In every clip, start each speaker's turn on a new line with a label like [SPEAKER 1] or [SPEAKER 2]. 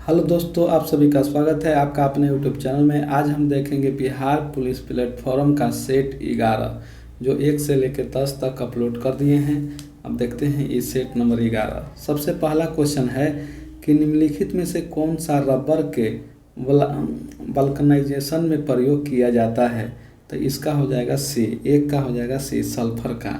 [SPEAKER 1] Hello दोस्तों, आप सभी का स्वागत है आपका अपने यूट्यूब चैनल में। आज हम देखेंगे बिहार पुलिस प्लेटफॉर्म का सेट 11 जो 1 से लेकर 10 तक अपलोड कर दिए हैं। अब देखते हैं इस सेट नंबर 11। सबसे पहला क्वेश्चन है कि निम्नलिखित में से कौन सा रबर के वल्कनाइजेशन में प्रयोग किया जाता है। तो इसका हो जाएगा सी। एक का हो जाएगा सी, सल्फर का।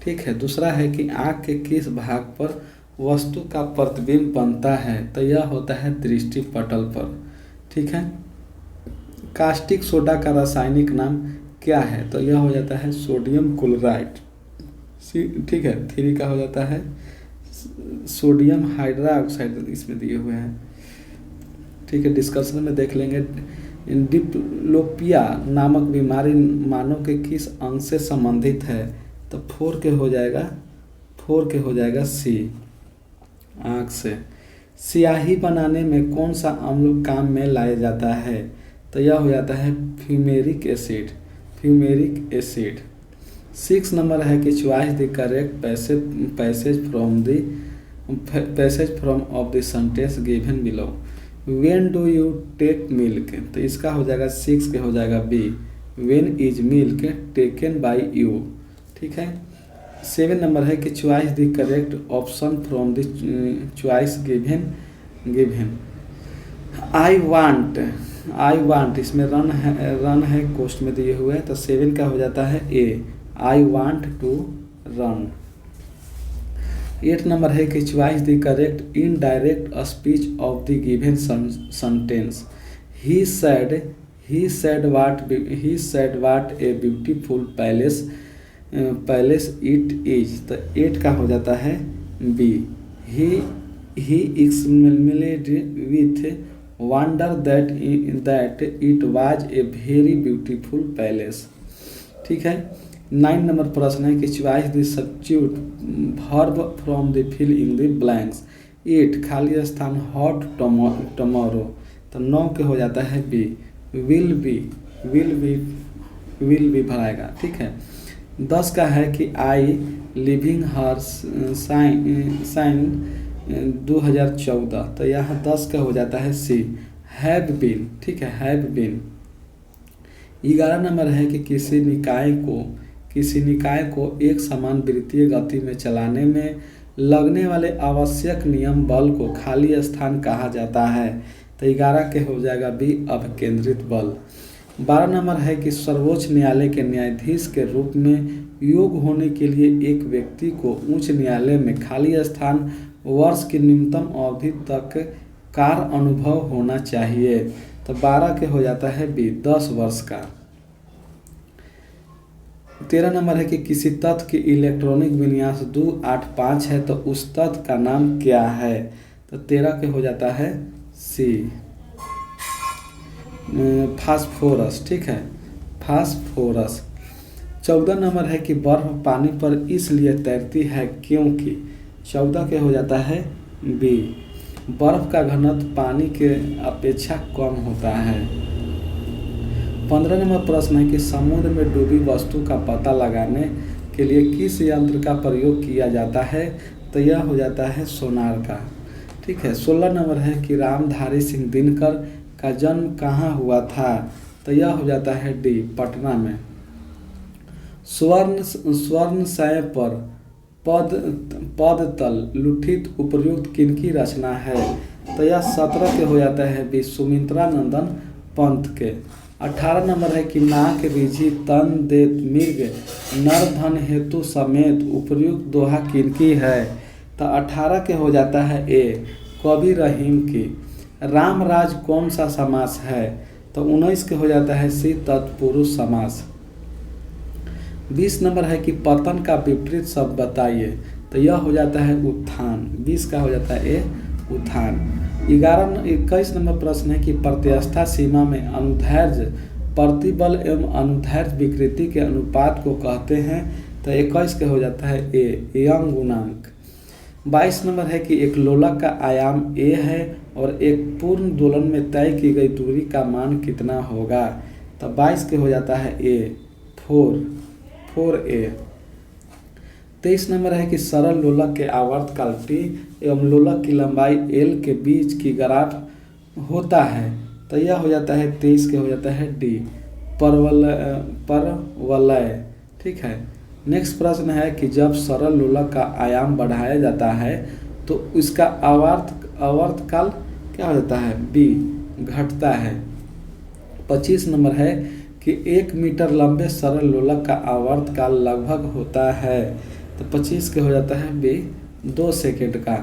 [SPEAKER 1] ठीक है। दूसरा है कि आँख के किस भाग पर वस्तु का प्रतिबिंब बनता है। तो यह होता है दृष्टि पटल पर। ठीक है। कास्टिक सोडा का रासायनिक नाम क्या है। तो यह हो जाता है सोडियम क्लोराइड। ठीक है। 3 का हो जाता है सोडियम हाइड्रोक्साइड, इसमें दिए हुए हैं। ठीक है। डिस्कशन में देख लेंगे। डिप्लोपिया नामक बीमारी मानव के किस अंग से संबंधित है। तो 4 के हो जाएगा सी, आँख से। स्याही बनाने में कौन सा अम्ल काम में लाया जाता है। तो यह हो जाता है फ्यूमेरिक एसिड। 6 नंबर है कि choice the correct passage from of the sentence given below. When do you take milk. तो इसका हो जाएगा 6 के हो जाएगा B, when is milk taken by you. ठीक है। 7 नंबर है कि choice the correct option from the choice given. I want इसमें रन है कोष्ट में दिए हुए हैं। तो 7 का हो जाता है A, I want to run. 8 number है कि choice the correct indirect speech of the given sentence. He said what a beautiful palace it is. तो 8 का हो जाता है B, he exclaimed with wonder that it was a very beautiful palace. ठीक है। 9 number प्रश्न है कि choice the substitute verb from the fill in the blanks. 8 खाली स्थान हॉट टमोरो। तो 9 के हो जाता है बी, विल बी भराएगा। ठीक है। 10 का है कि आई लिविंग हर साइन 2014। तो यहाँ 10 का हो जाता है सी, हैव बीन। ठीक है, हैव बीन। 11 नंबर है कि किसी निकाय को एक समान वृत्तीय गति में चलाने में लगने वाले आवश्यक नियम बल को खाली स्थान कहा जाता है। तो 11 के हो जाएगा बी, अपकेंद्रित बल। 12 नंबर है कि सर्वोच्च न्यायालय के न्यायाधीश के रूप में योग्य होने के लिए एक व्यक्ति को उच्च न्यायालय में खाली स्थान वर्ष की न्यूनतम अवधि तक कार्य अनुभव होना चाहिए। तो 12 के हो जाता है बी, 10 वर्ष का। 13 नंबर है कि किसी तत्व की इलेक्ट्रॉनिक विन्यास 285 है तो उस तत्व का नाम क्या है। तो 13 के हो जाता है सी, फास्फोरस। ठीक है, फास्फोरस। 14 नंबर है कि बर्फ पानी पर इसलिए तैरती है क्योंकि। 14 के हो जाता है बी, बर्फ का घनत्व पानी के अपेक्षा कम होता है। 15 नंबर प्रश्न है कि समुद्र में डूबी वस्तु का पता लगाने के लिए किस यंत्र का प्रयोग किया जाता है। तो यह हो जाता है सोनार का। ठीक है। 16 नंबर है कि रामधारी सिंह दिनकर का जन्म कहाँ हुआ था। तो यह हो जाता है डी, पटना में। स्वर्ण सय पर पद तल लुठित उपर्युक्त किनकी रचना है। तो यह 17 के हो जाता है बी, सुमित्रा नंदन पंत के। 18 नंबर है कि नाक रिझी तन देत मृग नर धन हेतु समेत उपर्युक्त दोहा किनकी है। तो 18 के हो जाता है ए, कवि रहीम की। रामराज कौन सा समास है। तो 19 के हो जाता है सी, तत्पुरुष समास। 20 नंबर है कि पतन का विपरीत शब्द बताइए। तो यह हो जाता है उत्थान। 20 का हो जाता है ए, उत्थान। 21 नंबर प्रश्न है कि प्रत्यवस्था सीमा में अनुदैर्ध्य प्रतिबल एवं अनुदैर्ध्य विकृति के अनुपात को कहते हैं। तो 21 के हो जाता है ए, यंग गुणांक। 22 नंबर है कि एक लोलक का आयाम ए है और एक पूर्ण दोलन में तय की गई दूरी का मान कितना होगा। तो 22 के हो जाता है ए, 4A। 23 नंबर है कि सरल लोलक के आवर्तकाल टी एवं लोलक की लंबाई L के बीच की ग्राफ होता है, तो यह हो जाता है 23 के हो जाता है डी, परवलय। ठीक है। नेक्स्ट प्रश्न है कि जब सरल लोलक का आयाम बढ़ाया जाता है तो इसका आवर्तकाल क्या हो जाता है, बी, घटता है। 25 नंबर है कि 1 मीटर लंबे सरल लोलक का आवर्तकाल लगभग होता है, तो 25 के हो जाता है बी, 2 सेकेंड का।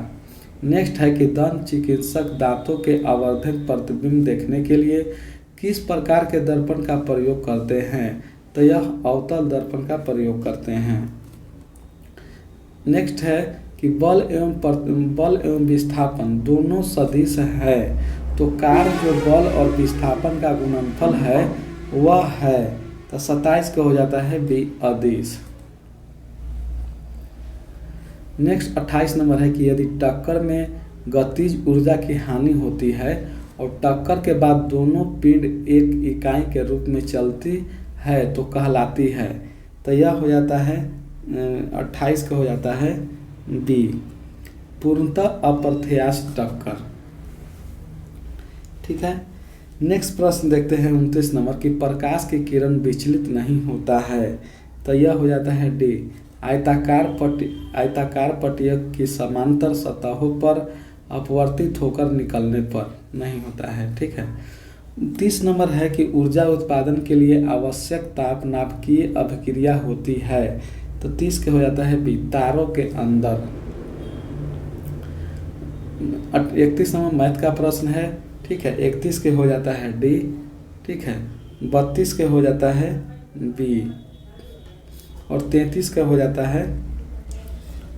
[SPEAKER 1] नेक्स्ट है कि दंत चिकित्सक दांतों के आवर्धित प्रतिबिंब देखने के लिए किस प्रकार के दर्पण का प्रयोग करते हैं, तो यह अवतल दर्पण का प्रयोग करते हैं। नेक्स्ट है कि बल एवं विस्थापन दोनों सदिश है, तो कार्य जो बल और विस्थापन का गुणनफल है वह है, तो 27 का हो जाता है बी, अदिश। नेक्स्ट 28 नंबर है कि यदि टक्कर में गतिज ऊर्जा की हानि होती है और टक्कर के बाद दोनों पिंड एक इकाई के रूप में चलती है तो कहलाती है, तो यह हो जाता है 28 का हो जाता है बी, पूर्णतः अप्रत्याश टक्कर। ठीक है। नेक्स्ट प्रश्न देखते हैं 29 नंबर की प्रकाश की किरण विचलित नहीं होता है, तो यह हो जाता है डी, आयताकार पट्टियों की समांतर सतहों पर अपवर्तित होकर निकलने पर नहीं होता है। ठीक है। 30 नंबर है कि ऊर्जा उत्पादन के लिए आवश्यक ताप नाभिकीय अभिक्रिया होती है, तो 30 के हो जाता है बी, तारों के अंदर। 31 नंबर मैथ का प्रश्न है। ठीक है। 31 के हो जाता है डी। ठीक है। 32 के हो जाता है बी और 33 का हो जाता है,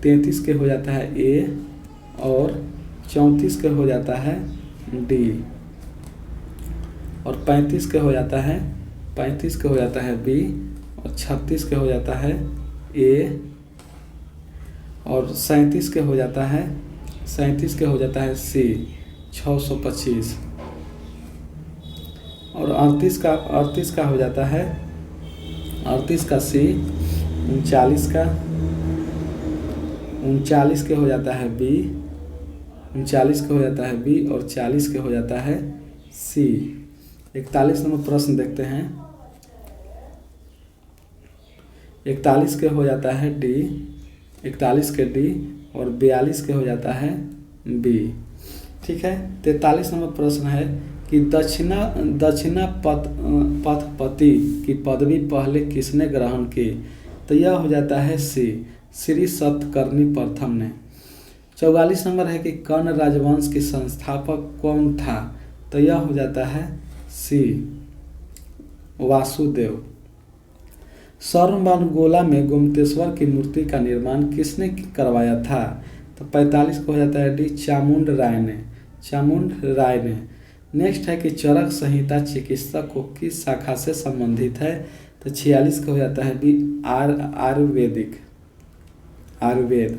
[SPEAKER 1] 33 के हो जाता है ए और 34 के हो जाता है डी और 35 के हो जाता है, 35 के हो जाता है बी और 36 के हो जाता है ए और 37 के हो जाता है, 37 के हो जाता है सी, 625 और 38 का हो जाता है, 38 का सी, 39 का, 39 के हो जाता है बी, 39 के हो जाता है बी और 40 के हो जाता है सी। 41 नंबर प्रश्न देखते हैं। 41 के हो जाता है डी, 41 के डी और 42 के हो जाता है बी। ठीक है। 43 नंबर प्रश्न है कि दक्षिणा पथपति की पदवी पहले किसने ग्रहण की, तो यह हो जाता है सी, श्री सतकर्णी प्रथम ने। 44 नंबर है कि कर्ण राजवंश की संस्थापक कौन था, तो यह हो जाता है सी, वासुदेव। सर्वमानगोला में गोमतेश्वर की मूर्ति का निर्माण किसने करवाया था, तो 45 को हो जाता है डी, चामुंड राय ने। नेक्स्ट है कि चरक संहिता चिकित्सक को किस शाखा से संबंधित है, तो 46 का हो जाता है बी, आयुर्वेद।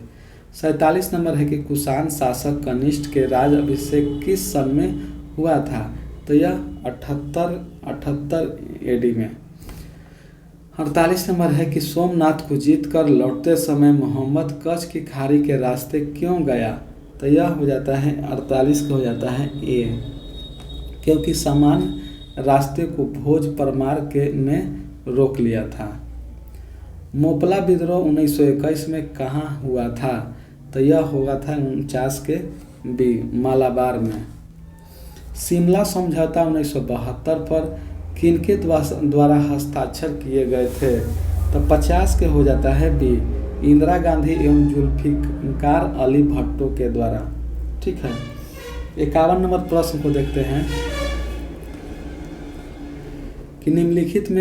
[SPEAKER 1] 47 नंबर है कि कुषाण शासक कनिष्ठ के राज अभिषेक किस सन में हुआ था, तो यह 78 एडी में। 48 नंबर है कि सोमनाथ को जीतकर लौटते समय मोहम्मद कच्छ की खाड़ी के रास्ते क्यों गया, तो यह हो जाता है 48 का हो जाता है ए, क्योंकि समान रास्ते को भोज परमार ने रोक लिया था। मोपला विद्रोह 1921 में कहाँ हुआ था, तो यह होगा था 49 के बी, मालाबार में। शिमला समझौता 1972 पर किनके द्वारा हस्ताक्षर किए गए थे, तो 50 के हो जाता है बी, इंदिरा गांधी एवं जुल्फिकार अली भट्टो के द्वारा। ठीक है। 51 नंबर प्रश्न को देखते हैं कि निम्नलिखित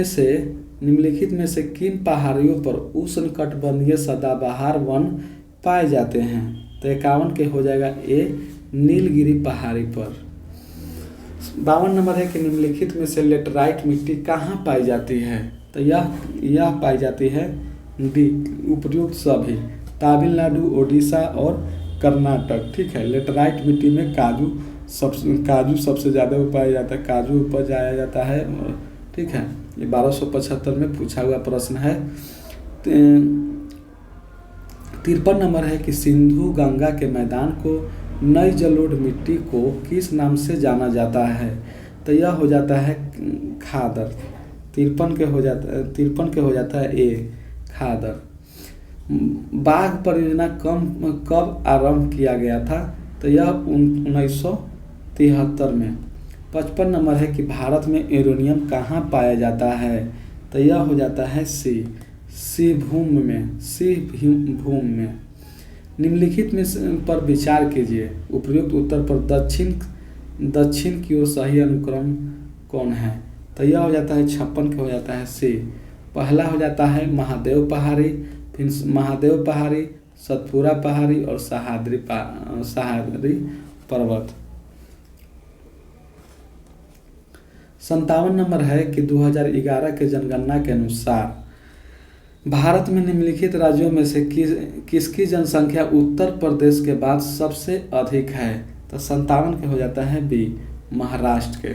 [SPEAKER 1] में से किन पहाड़ियों पर उष्णकटिबंधीय सदाबहार वन पाए जाते हैं, तो 51 के हो जाएगा ए, नीलगिरी पहाड़ी पर। 52 नंबर है कि निम्नलिखित में से लेटराइट मिट्टी कहाँ पाई जाती है, तो यह पाई जाती है डी, उपयुक्त सभी, तमिलनाडु, ओडिशा और कर्नाटक। ठीक है। लेटराइट मिट्टी में काजू सबसे ज़्यादा पाया जाता है, काजू उपजाया जाता है। ठीक है। ये 1275 में पूछा हुआ प्रश्न है। 53 नंबर है कि सिंधु गंगा के मैदान को नई जलोढ़ मिट्टी को किस नाम से जाना जाता है? तो यह हो जाता है खादर। 53 के हो जाता है ए खादर। बाघ परियोजना कब आरंभ किया गया था? तो यह 1973 में। 55 नंबर है कि भारत में यूरेनियम कहाँ पाया जाता है? तो यह हो जाता है सी भूमि में। निम्नलिखित में पर विचार कीजिए, उपयुक्त उत्तर पर दक्षिण की ओर सही अनुक्रम कौन है? तो यह हो जाता है 56 के हो जाता है सी। पहला हो जाता है महादेव पहाड़ी, फिर महादेव पहाड़ी, सतपुरा पहाड़ी और सह्याद्री पर्वत। 57 नंबर है कि 2011 के जनगणना के अनुसार भारत में निम्नलिखित राज्यों में से किसकी जनसंख्या उत्तर प्रदेश के बाद सबसे अधिक है? तो 57 के हो जाता है बी महाराष्ट्र के।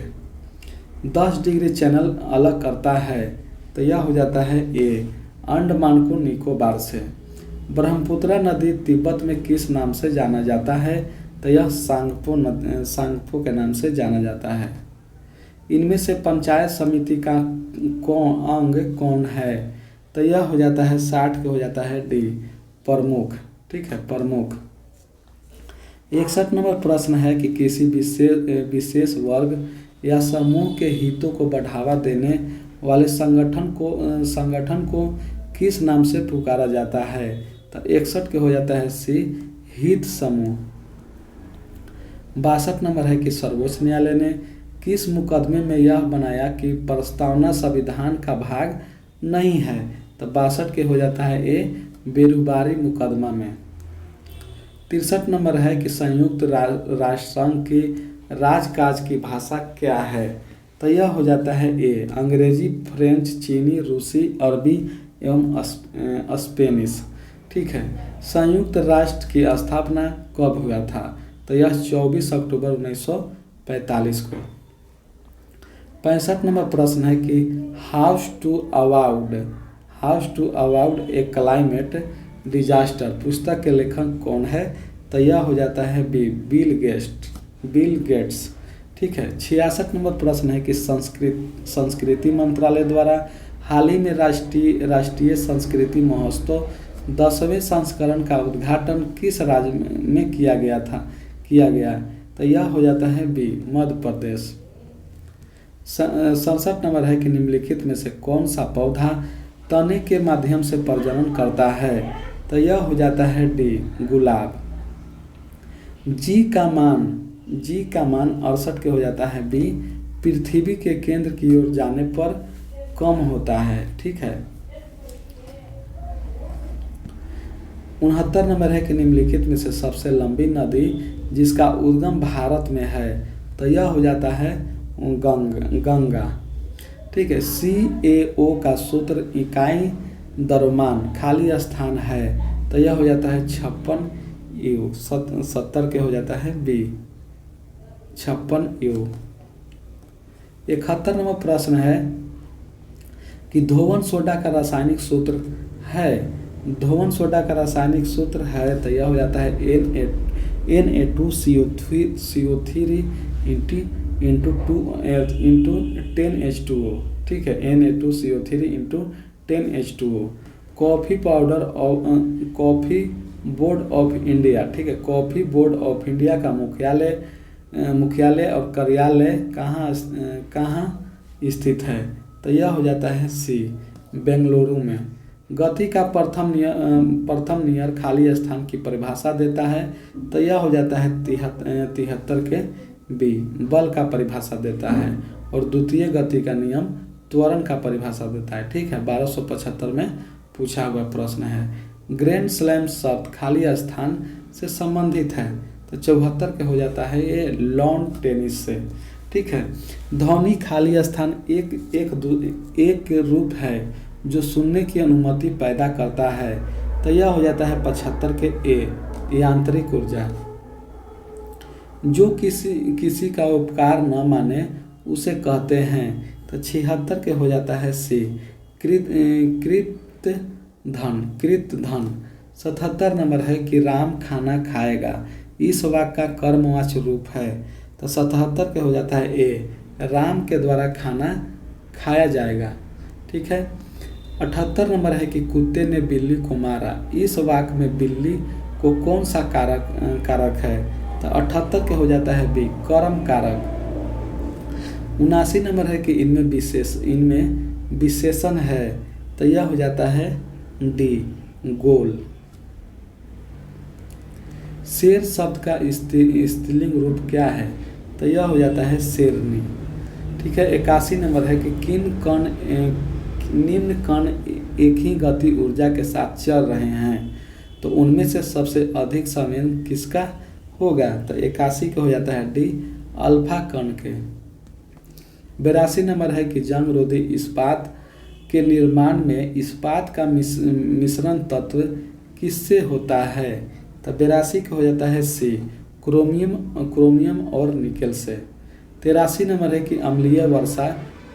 [SPEAKER 1] 10 डिग्री चैनल अलग करता है? तो यह हो जाता है ए अंडमान को निकोबार से। ब्रह्मपुत्र नदी तिब्बत में किस नाम से जाना जाता है? तो यह सांगपो के नाम से जाना जाता है। इनमें से पंचायत समिति का अंग कौन है? तो यह हो जाता है 60 के हो जाता है डी प्रमुख। ठीक है, प्रमुख। 61 नंबर प्रश्न है कि किसी विशेष वर्ग या समूह के हितों को बढ़ावा देने वाले संगठन को किस नाम से पुकारा जाता है? तो 61 के हो जाता है सी हित समूह। 62 नंबर है कि सर्वोच्च न्यायालय ने किस मुकदमे में यह बनाया कि प्रस्तावना संविधान का भाग नहीं है? तो 62 के हो जाता है ए बेरोजगारी मुकदमा में। 63 नंबर है कि संयुक्त राष्ट्र संघ की राजकाज की भाषा क्या है? तो यह हो जाता है ए अंग्रेजी, फ्रेंच, चीनी, रूसी, अरबी एवं स्पेनिश। ठीक है। संयुक्त राष्ट्र की स्थापना कब हुआ था? तो यह 24 अक्टूबर 1945 को। 65 नंबर प्रश्न है कि house to avoid a climate disaster पुस्तक के लेखक कौन है? तो यह हो जाता है बी बिल गेट्स। ठीक है। 66 नंबर प्रश्न है कि संस्कृति मंत्रालय द्वारा हाल ही में राष्ट्रीय संस्कृति महोत्सव 10वें संस्करण का उद्घाटन किस राज्य में किया गया? तो यह हो जाता है बी मध्य प्रदेश। 67 नंबर है कि निम्नलिखित में से कौन सा पौधा तने के माध्यम से प्रजनन करता है? तो यह हो जाता है डी गुलाब। जी का मान 68 के हो जाता है बी पृथ्वी के केंद्र की ओर जाने पर कम होता है। ठीक है। 69 नंबर है कि निम्नलिखित में से सबसे लंबी नदी जिसका उद्गम भारत में है? तो यह हो जाता है गंगा। ठीक है। CAO का सूत्र इकाई द्रव्यमान खाली स्थान है? तो यह हो जाता है 56 यू। 70 के हो जाता है बी 56 यू। 71 नंबर प्रश्न है कि धोवन सोडा का रासायनिक सूत्र है? धोवन सोडा का रासायनिक सूत्र है तो यह हो जाता है Na2CO3 इंटू 10H2O। ठीक है। Na2CO3 into 10H2O। Coffee board of India. ठीक है। कॉफ़ी बोर्ड ऑफ इंडिया का मुख्यालय और कार्यालय कहाँ स्थित है? तो यह हो जाता है सी बेंगलुरु में। गति का प्रथम नियर खाली स्थान की परिभाषा देता है? तो यह हो जाता है 73 के बी बल का परिभाषा देता है। और द्वितीय गति का नियम त्वरण का परिभाषा देता है। ठीक है। 1275 में पूछा हुआ प्रश्न है। ग्रैंड स्लैम शब्द खाली स्थान से संबंधित है? तो 74 के हो जाता है ये लॉन टेनिस से। ठीक है। ध्वनि खाली स्थान एक रूप है जो सुनने की अनुमति पैदा करता है? तो यह हो जाता है 75 के ए यांत्रिक ऊर्जा। जो किसी का उपकार न माने उसे कहते हैं? तो 76 के हो जाता है सी कृत धन। 77 नंबर है कि राम खाना खाएगा इस वाक्य का कर्मवाच्य रूप है। तो 77 के हो जाता है ए, राम के द्वारा खाना खाया जाएगा। ठीक है। 78 नंबर है कि कुत्ते ने बिल्ली को मारा। इस वाक्य में बिल्ली को कौन सा कारक है? तो 78 के हो जाता है बी, कर्म कारक। 79 नंबर है कि इनमें विशेषण है। तो यह हो जाता है डी, गोल। शेर शब्द का स्त्रीलिंग रूप क्या है? तो यह हो जाता है शेरनी। ठीक है। 81 नंबर है कि निम्न कण एक ही गति ऊर्जा के साथ चल रहे हैं, तो उनमें से सबसे अधिक संवेदन किसका होगा? तो 81 का हो जाता है डी, अल्फा कण के। 82 नंबर है कि जंग रोधी इस्पात के निर्माण में इस्पात का मिश्रण तत्व किससे होता है? तो 82 का हो जाता है सी, क्रोमियम और निकेल से। 83 नंबर है कि अम्लीय वर्षा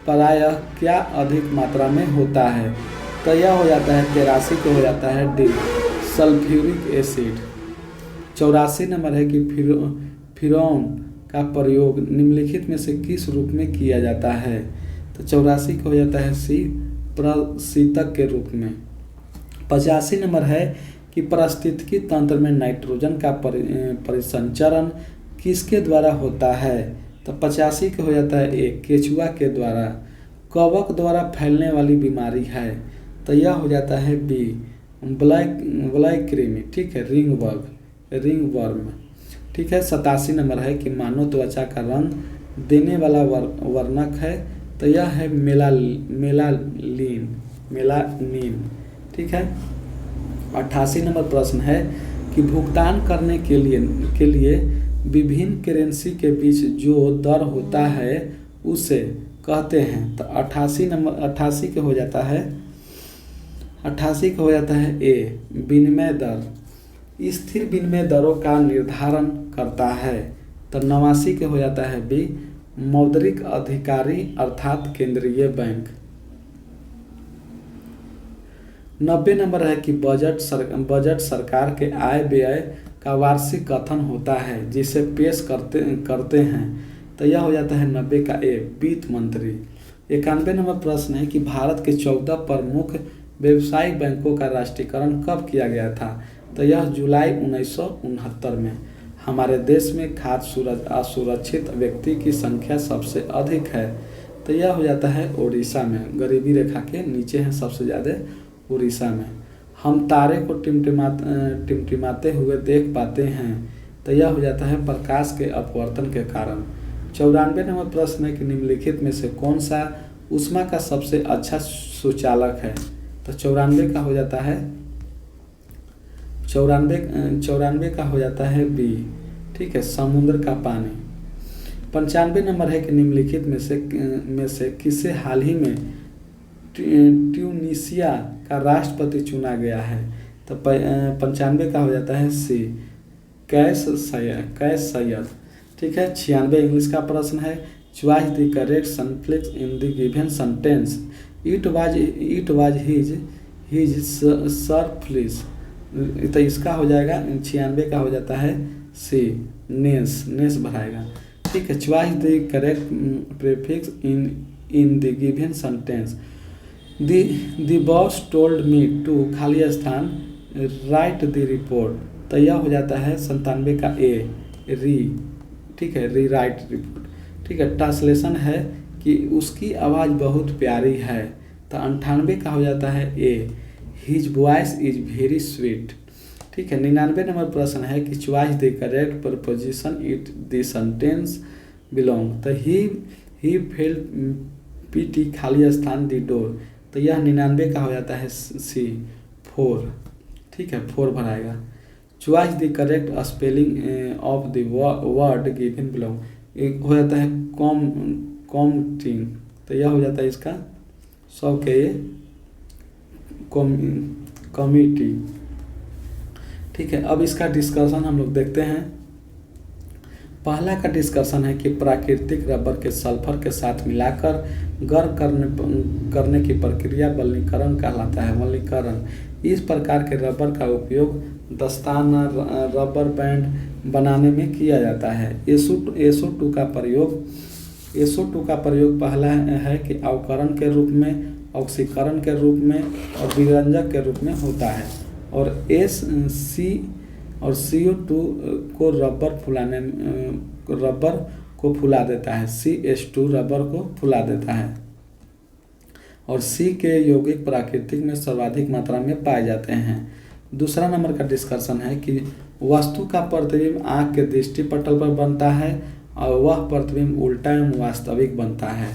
[SPEAKER 1] प्रायः क्या अधिक मात्रा में होता है? तो यह हो जाता है 83 को हो जाता है डी, सल्फ्यूरिक एसिड। 84 नंबर है कि फिरौन का प्रयोग निम्नलिखित में से किस रूप में किया जाता है? तो 84 को हो जाता है सी, प्रशीतक के रूप में। 85 नंबर है कि पारिस्थितिकी तंत्र में नाइट्रोजन का परिसंचरण किसके द्वारा होता है? तो 85 के हो जाता है ए, केचुआ के द्वारा। कवक द्वारा फैलने वाली बीमारी है। तो यह हो जाता है बी, ब्लैक कृमि। ठीक है, रिंग वर्म। ठीक है। 87 नंबर है कि मानव त्वचा का रंग देने वाला वर्णक है। तो यह है मेलानिन। ठीक है। 88 नंबर प्रश्न है कि भुगतान करने के लिए विभिन्न करेंसी के बीच जो दर होता है उसे कहते हैं। तो 88 के हो जाता है 88 का हो जाता है ए, विनिमय दर। स्थिर विनिमय दरों का निर्धारण करता है। तो 89 के हो जाता है बी, मौद्रिक अधिकारी अर्थात केंद्रीय बैंक। 90 नंबर है कि बजट सरकार के आय व्यय का वार्षिक कथन होता है जिसे पेश करते हैं। तो यह हो जाता है 90 का ए, वित्त मंत्री। 91 नंबर प्रश्न है कि भारत के 14 प्रमुख व्यावसायिक बैंकों का राष्ट्रीयकरण कब किया गया था? तो यह जुलाई 1969 में। हमारे देश में खाद्य असुरक्षित व्यक्ति की संख्या सबसे अधिक है। तो यह हो जाता है उड़ीसा में, गरीबी रेखा के नीचे है सबसे ज़्यादा उड़ीसा में। हम तारे को टिमटिमाते हुए देख पाते हैं। तो यह हो जाता है प्रकाश के अपवर्तन के कारण। 94 नंबर प्रश्न है कि निम्नलिखित में से कौन सा ऊष्मा का सबसे अच्छा सुचालक है? तो 94 का हो जाता है 94 का हो जाता है बी। ठीक है, समुद्र का पानी। 95 नंबर है कि निम्नलिखित में से किसे हाल ही में ट्यूनीशिया का राष्ट्रपति चुना गया है? तो 95 का हो जाता है सी, कैस सैयद। ठीक है। 96 इंग्लिश का प्रश्न है, चॉइस द करेक्ट सनफ्लेक्स in the given sentence. It was his surplus. तो इसका हो जाएगा 96 का हो जाता है सी, नेस भराएगा। ठीक है। Choice the correct prefix in the given sentence. The boss told me to खाली स्थान राइट द रिपोर्ट। तो यह हो जाता है 97 का ए, री। ठीक है, री राइट रिपोर्ट। ठीक है। ट्रांसलेशन है कि उसकी आवाज़ बहुत प्यारी है। तो 98 का हो जाता है A, his voice is very sweet. ठीक है। 99 नंबर प्रश्न है कि choice the correct preposition it the sentence belong. तो ही फेल्ट पीटी खाली स्थान द डोर। तो यह 99 का हो जाता है सी, 4। ठीक है, 4 भराएगा। Choice the correct spelling of the word given belong. एक हो जाता है कॉमटिंग। तो यह हो जाता है इसका 100 के कमिटी। ठीक है। अब इसका डिस्कशन हम लोग देखते हैं। पहला का डिस्कशन है कि प्राकृतिक रबर के सल्फर के साथ मिलाकर गर्म करने की प्रक्रिया वल्नीकरण कहलाता है। वल्नीकरण, इस प्रकार के रबर का उपयोग दस्ताना, रबर बैंड, बनाने में किया जाता है। SO2 का प्रयोग पहला है कि अवकरण के रूप में, ऑक्सीकरण के रूप में और विरंजक के रूप में होता है। और CO2 को रबर को फुला देता है। CH2 रबर को फुला देता है। और C के यौगिक प्राकृतिक में सर्वाधिक मात्रा में पाए जाते हैं। दूसरा नंबर का डिस्कशन है कि वस्तु का प्रतिबिंब आँख के दृष्टिपटल पर बनता है और वह प्रतिबिंब उल्टा एवं वास्तविक बनता है।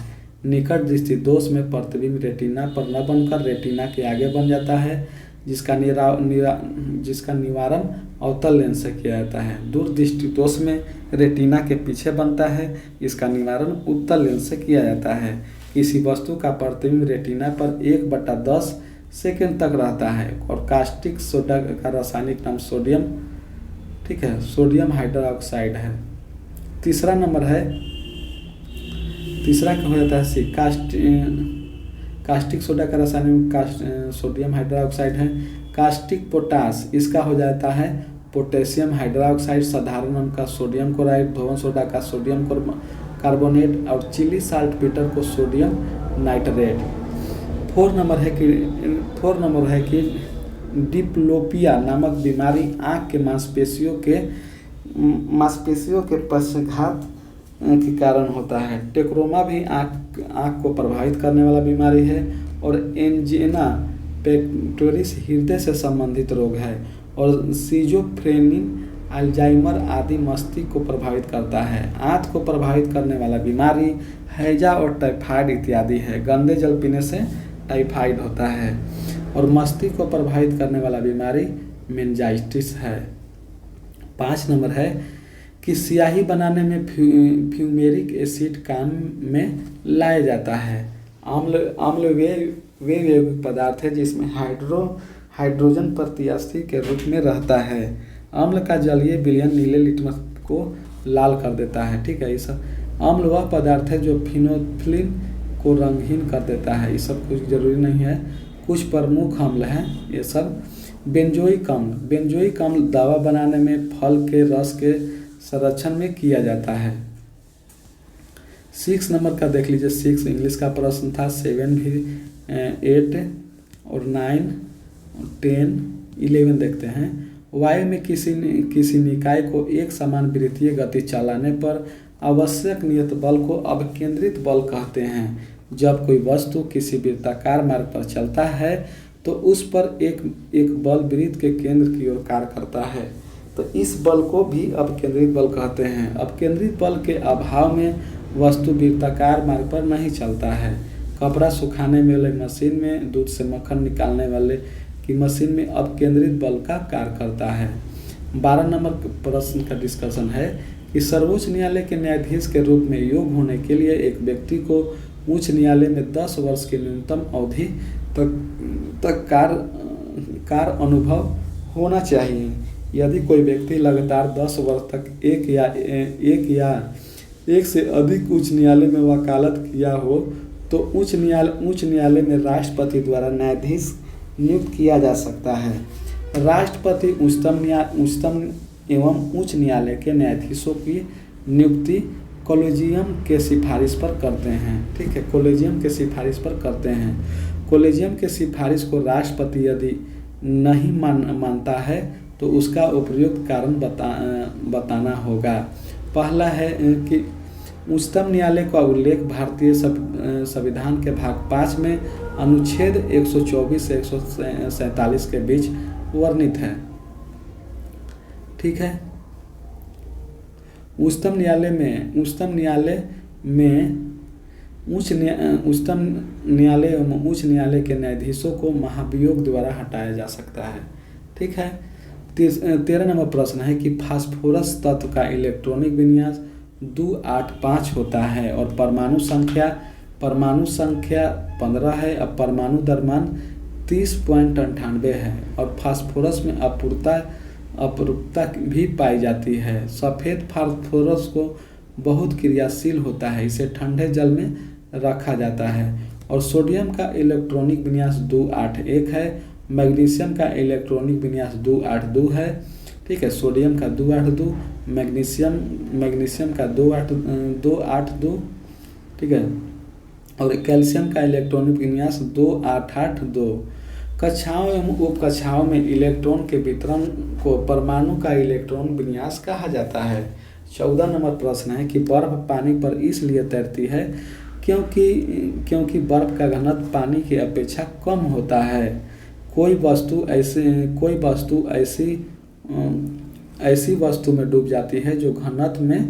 [SPEAKER 1] निकट दृष्टि दोष में प्रतिबिंब रेटिना पर न बनकर रेटिना के आगे बन जाता है, जिसका निवारण अवतल लेंस से किया जाता है। दूर दृष्टि दोष में रेटिना के पीछे बनता है, इसका निवारण उत्तल लेंस से किया जाता है। किसी वस्तु का प्रतिबिंब रेटिना पर 1/10 सेकेंड तक रहता है। और कास्टिक सोडा का रासायनिक नाम सोडियम, ठीक है, सोडियम हाइड्रोक्साइड है। तीसरा क्या हो जाता है कास्टिक सोडा का रासायनिक सोडियम हाइड्रोक्साइड है। कास्टिक पोटास, इसका हो जाता है पोटेशियम हाइड्रोक्साइड। साधारण नाम का सोडियम क्लोराइड, धोवन सोडा का सोडियम कार्बोनेट और चिली साल्ट पीटर को सोडियम नाइट्रेट। 4 नंबर है कि डिप्लोपिया नामक बीमारी आँख के मांसपेशियों के पक्षाघात के कारण होता है। टेक्रोमा भी आँख को प्रभावित करने वाला बीमारी है। और एंजिना पेक्टोरिस हृदय से संबंधित रोग है। और सिजोफ्रेनिन अल्जाइमर आदि मस्तिष्क को प्रभावित करता है। आँख को प्रभावित करने वाला बीमारी हैजा और टाइफाइड इत्यादि है। गंदे जल पीने से टाइफाइड होता है। और मस्तिष्क को प्रभावित करने वाला बीमारी मेनिंजाइटिस है। 5 नंबर है कि स्याही बनाने में फ्यूमेरिक एसिड काम में लाया जाता है। अम्ल वे यौगिक पदार्थ है जिसमें हाइड्रोजन प्रत्यास्थी के रूप में रहता है। अम्ल का जलीय विलयन नीले लिटमस को लाल कर देता है, ठीक है। इस अम्ल वह पदार्थ है जो फिनोल्फिन को रंगहीन कर देता है। ये सब कुछ जरूरी नहीं है, कुछ प्रमुख अम्ल हैं ये सब। बेंजोइक अम्ल दवा बनाने में फल के रस के संरक्षण में किया जाता है। 6 नंबर का देख लीजिए। 6 इंग्लिश का प्रश्न था। 7 भी 8 और 9 10 11 देखते हैं। वायु में किसी निकाय को एक समान वृत्तीय गति चलाने पर आवश्यक नियत बल को अभिकेंद्रित बल कहते हैं। जब कोई वस्तु किसी वृत्ताकार मार्ग पर चलता है तो उस पर एक बल वृत्त के केंद्र की ओर कार्य करता है, तो इस बल को भी अपकेंद्रित बल कहते हैं। अपकेंद्रित बल के अभाव में वस्तु वृत्ताकार मार्ग पर नहीं चलता है। कपड़ा सुखाने वाले मशीन में दूध से मक्खन निकालने वाले की मशीन में अपकेंद्रित बल का कार्य करता है। 12 नंबर प्रश्न का डिस्कशन है कि सर्वोच्च न्यायालय के न्यायाधीश के रूप में योग्य होने के लिए एक व्यक्ति को उच्च न्यायालय में 10 वर्ष की न्यूनतम अवधि तक कार्य अनुभव होना चाहिए। यदि कोई व्यक्ति लगातार 10 वर्ष तक एक से अधिक उच्च न्यायालय में वकालत किया हो तो उच्च न्यायालय में राष्ट्रपति द्वारा न्यायाधीश नियुक्त किया जा सकता है। राष्ट्रपति उच्चतम एवं उच्च न्यायालय के न्यायाधीशों की नियुक्ति कॉलेजियम के सिफारिश पर करते हैं, ठीक है, कॉलेजियम के सिफारिश पर करते हैं। कॉलेजियम के सिफारिश को राष्ट्रपति यदि नहीं मानता है तो उसका उपयुक्त कारण बताना होगा। पहला है कि उच्चतम न्यायालय का उल्लेख भारतीय संविधान के भाग 5 में अनुच्छेद 124 से 147 के बीच वर्णित है, ठीक है। उच्चतम न्यायालय एवं उच्च न्यायालय के न्यायाधीशों को महाभियोग द्वारा हटाया जा सकता है, ठीक है। 13 नंबर प्रश्न है कि फास्फोरस तत्व का इलेक्ट्रॉनिक विन्यास 285 होता है और परमाणु संख्या 15 है। अब परमाणु द्रव्यमान 30.98 है और फास्फोरस में अपरूपता भी पाई जाती है। सफ़ेद फास्फोरस को बहुत क्रियाशील होता है, इसे ठंडे जल में रखा जाता है। और सोडियम का इलेक्ट्रॉनिक विन्यास 281 है। मैग्नीशियम का इलेक्ट्रॉनिक विन्यास 282 है। ठीक है। सोडियम का 282, मैग्नीशियम का 282, ठीक है। और कैल्शियम का इलेक्ट्रॉनिक विन्यास 2882। कक्षाओं एवं उपकक्षाओं में इलेक्ट्रॉन के वितरण को परमाणु का इलेक्ट्रॉन विन्यास कहा जाता है। 14 नंबर प्रश्न है कि बर्फ पानी पर इसलिए तैरती है क्योंकि बर्फ का घनत्व पानी की अपेक्षा कम होता है। कोई वस्तु ऐसी वस्तु में डूब जाती है जो घनत्व में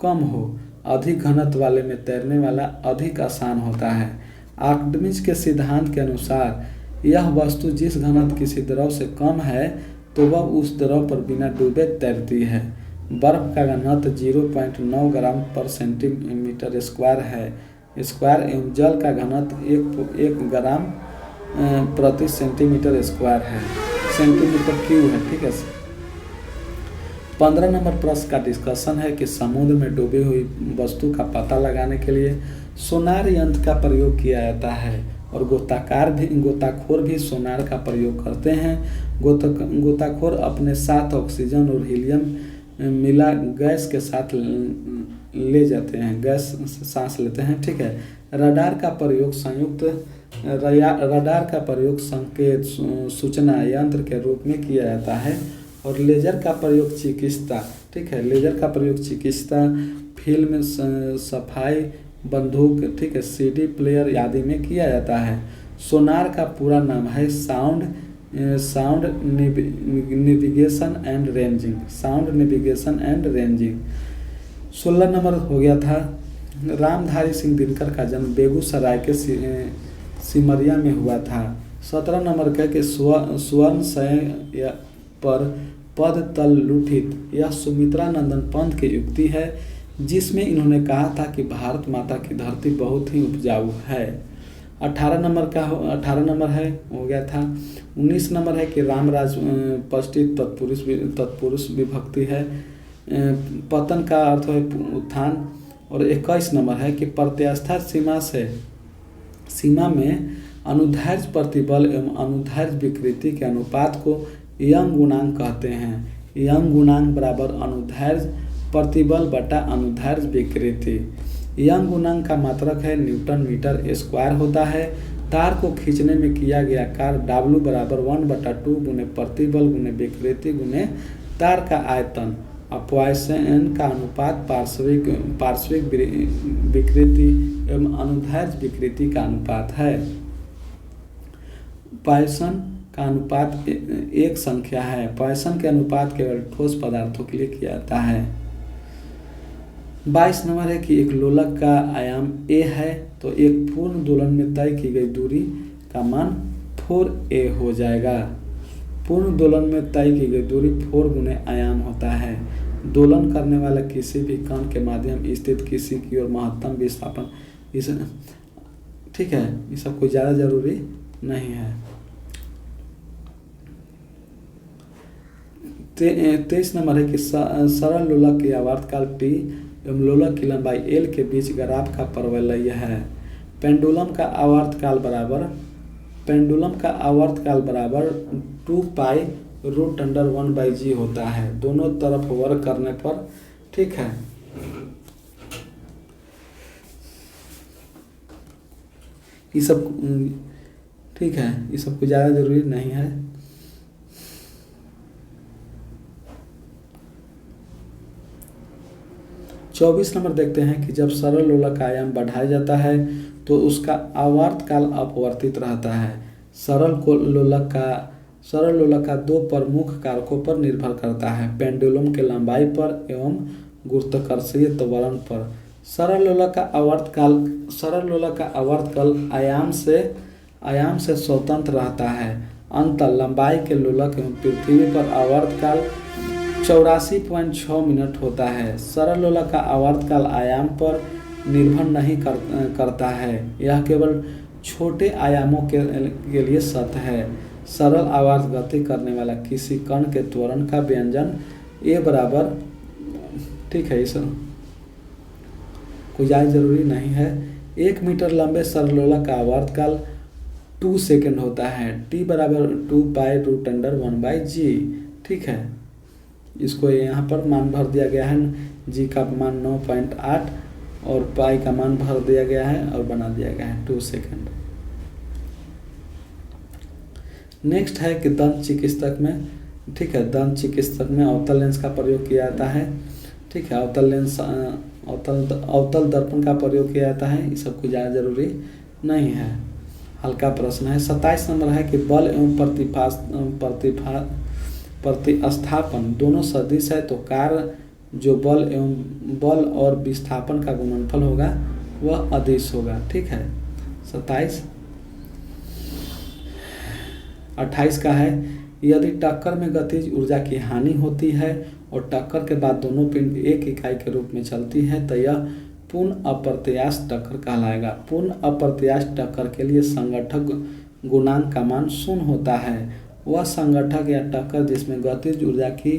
[SPEAKER 1] कम हो। अधिक घनत्व वाले में तैरने वाला अधिक आसान होता है। आर्किमिडीज के सिद्धांत के अनुसार यह वस्तु जिस घनत्व किसी द्रव से कम है तो वह उस द्रव पर बिना डूबे तैरती है। बर्फ का घनत्व 0.9 ग्राम पर सेंटीमीटर स्क्वायर है एवं जल का घनत्व 1 ग्राम प्रति सेंटीमीटर स्क्वायर है, सेंटीमीटर क्यूब है, ठीक है। 15 नंबर प्रश्न का डिस्कशन है कि समुद्र में डूबी हुई वस्तु का पता लगाने के लिए सोनार यंत्र का प्रयोग किया जाता है और गोताखोर भी सोनार का प्रयोग करते हैं। गोताखोर अपने साथ ऑक्सीजन और हीलियम मिला गैस के साथ ले जाते हैं, गैस सांस लेते हैं, ठीक है। रडार का प्रयोग संकेत सूचना यंत्र के रूप में किया जाता है और लेजर का प्रयोग चिकित्सा, ठीक है, लेजर का प्रयोग चिकित्सा, फिल्म सफाई, बंदूक, ठीक है, सीडी प्लेयर आदि में किया जाता है। सोनार का पूरा नाम है sound navigation and ranging. 16 number हो गया था। रामधारी सिंह दिनकर का जन्म बेगूसराय के सिमरिया में हुआ था। 17 नंबर का कि स्वर्ण सय पर पद तल लुठित, यह सुमित्रा नंदन पंत की युक्ति है जिसमें इन्होंने कहा था कि भारत माता की धरती बहुत ही उपजाऊ है। 18 नंबर है हो गया था। 19 नंबर है कि रामराज पष्टि तत्पुरुष विभक्ति है। पतन का अर्थ है उत्थान। और 21 नंबर है कि प्रत्यास्था सीमा में अनुदैर्ध्य प्रतिबल एवं अनुदैर्ध्य विकृति के अनुपात को यंग गुणांक कहते हैं। यंग गुणांक बराबर अनुदैर्ध्य प्रतिबल बटा अनुदैर्ध्य विकृति। यंग गुणांक का मात्रक है न्यूटन मीटर स्क्वायर होता है। तार को खींचने में किया गया कार्य W बराबर 1/2 गुने प्रतिबल गुने विकृति गुने तार का आयतन। पॉइसन का अनुपात पार्श्विक विकृति एवं अनुदैर्ध्य विकृति का अनुपात है। पॉइसन का अनुपात एक संख्या है। पॉइसन के अनुपात केवल ठोस पदार्थों के लिए किया जाता है। 22 नंबर है कि एक लोलक का आयाम a है तो एक पूर्ण दोलन में तय की गई दूरी का मान 4a हो जाएगा। पूर्ण दोलन में तय की गई दूरी 4 गुने आयाम होता है। दोलन करने वाला किसी भी कण के माध्यम स्थित किसी की ओर महत्तम विस्थापन, इस, ठीक है, ये सब कोई ज़्यादा जरूरी नहीं है। 23 नंबर है कि सरल लोलक की आवर्तकाल t एवं लोलक की लंबाई l के बीच ग्राफ का परवलय है। पेंडुलम का आवर्तकाल बराबर 2 पाई √1/g होता है दोनों तरफ वर्ग करने पर, ठीक है। ये सब ठीक है, ये सब कुछ ज़्यादा जरूरी नहीं है। चौबीस नंबर देखते हैं कि जब सरल लोलक का आयाम बढ़ाया जाता है तो उसका आवर्तकाल अपवर्तित रहता है। सरल लोलक का 2 प्रमुख कारकों पर निर्भर करता है, पेंडुलम के लंबाई पर एवं गुरुत्वाकर्षीय त्वरण पर। सरल लोलक का आवर्तकाल आयाम से स्वतंत्र रहता है। अंतर लंबाई के लोलक एवं पृथ्वी पर आवर्तकाल 84.6 मिनट होता है। सरल लोलक का आवर्तकाल आयाम पर निर्भर नहीं करता है, यह केवल छोटे आयामों के लिए सत्य है। सरल आवर्त गति करने वाला किसी कण के त्वरण का व्यंजन a बराबर, ठीक है, इस कोई ज़्यादा जरूरी नहीं है। 1 मीटर लंबे सरल लोलक का आवर्तकाल 2 सेकेंड होता है। t बराबर 2 पाई √1/g, ठीक है। इसको यहाँ पर मान भर दिया गया है, जी का मान 9.8 और पाई का मान भर दिया गया है और बना दिया गया है 2 सेकंड। नेक्स्ट है कि दंत चिकित्सक में, ठीक है, दंत चिकित्सक में अवतल लेंस का प्रयोग किया जाता है, ठीक है, अवतल लेंस अवतल दर्पण का प्रयोग किया जाता है। ये सब कुछ ज़्यादा जरूरी नहीं है, हल्का प्रश्न है। 27 नंबर है कि बल एवं प्रतिस्थापन दोनों सदिश है, तो कार्य जो बल और विस्थापन का गुणनफल होगा वह अदिश होगा, ठीक है। 27। 28 का है, यदि टक्कर में गतिज ऊर्जा की हानि होती है और टक्कर के बाद दोनों पिंड एक इकाई के रूप में चलती है तो यह पूर्ण अप्रत्यास्थ टक्कर कहलाएगा। पूर्ण अप्रत्यास्थ टक्कर के लिए संगठक गुणांक का मान 0 होता है। वह संगठक या टक्कर जिसमें गतिज ऊर्जा की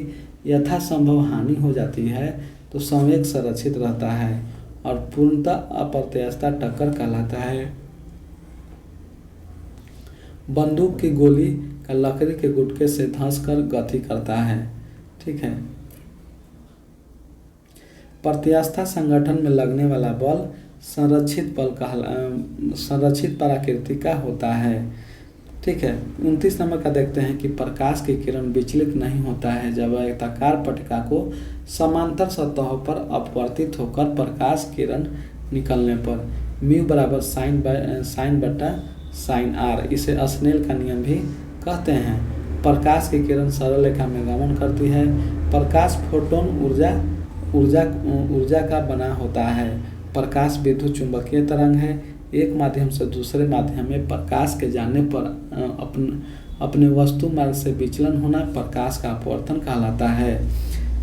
[SPEAKER 1] यथासंभव हानि हो जाती है तो संवेग संरक्षित रहता है और पूर्णतः अप्रत्यास्थ टक्कर कहलाता है। बंदूक की गोली का लकड़ी के गुटके से धंसकर गति करता है, ठीक है। प्रत्यास्थ संगठन में लगने वाला बल संरक्षित प्रकृति का होता है, ठीक है। 29 नंबर का देखते हैं कि प्रकाश की किरण विचलित नहीं होता है जब आयताकार पट्टिका को समांतर सतहों पर अपवर्तित होकर प्रकाश किरण निकलने पर म्यू बराबर साइन बटा साइन आर, इसे स्नेल का नियम भी कहते हैं। प्रकाश की किरण सरल रेखा में गमन करती है। प्रकाश फोटोन ऊर्जा का बना होता है। प्रकाश विद्युत चुंबकीय तरंग है। एक माध्यम से दूसरे माध्यम में प्रकाश के जाने पर अपने वस्तु मार्ग से विचलन होना प्रकाश का अपवर्तन कहलाता है।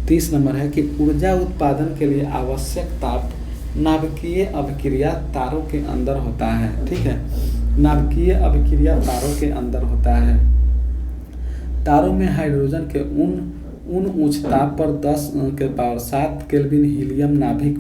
[SPEAKER 1] 30 नंबर है कि ऊर्जा उत्पादन के लिए आवश्यक ताप नाभिकीय अभिक्रिया तारों के अंदर होता है, ठीक है। नाभिकीय अभिक्रिया तारों के अंदर होता है। तारों में हाइड्रोजन के उन उच्च ताप पर 10⁷ केल्विन हीलियम नाभिक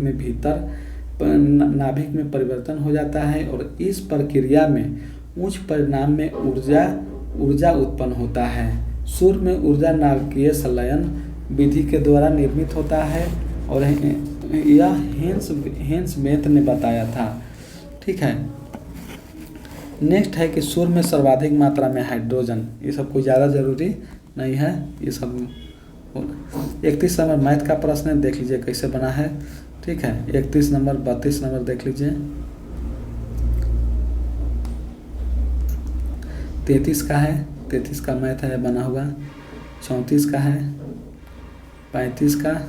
[SPEAKER 1] में परिवर्तन हो जाता है और इस प्रक्रिया में उच्च परिमाण में ऊर्जा उत्पन्न होता है। सूर्य में ऊर्जा नाभिकीय संलयन विधि के द्वारा निर्मित होता है और यह हेंस बेंथ ने बताया था, ठीक है। नेक्स्ट है कि सूर्य में सर्वाधिक मात्रा में हाइड्रोजन, ये सब कुछ ज़्यादा जरूरी नहीं है, ये सब। 31 नंबर मैथ का प्रश्न है, देख लीजिए कैसे बना है, ठीक है। 31 नंबर 32 नंबर देख लीजिए। 33 का है, 33 का मैथ है बना हुआ। 34 का है, 35 का,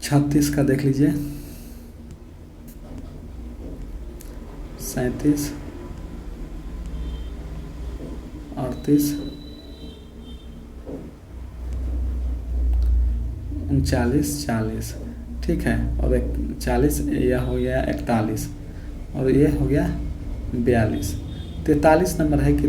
[SPEAKER 1] 36 का देख लीजिए, 37, 38, 39, 40, ठीक है। और 40 यह हो गया 41 और ये हो गया 42। 43 नंबर है कि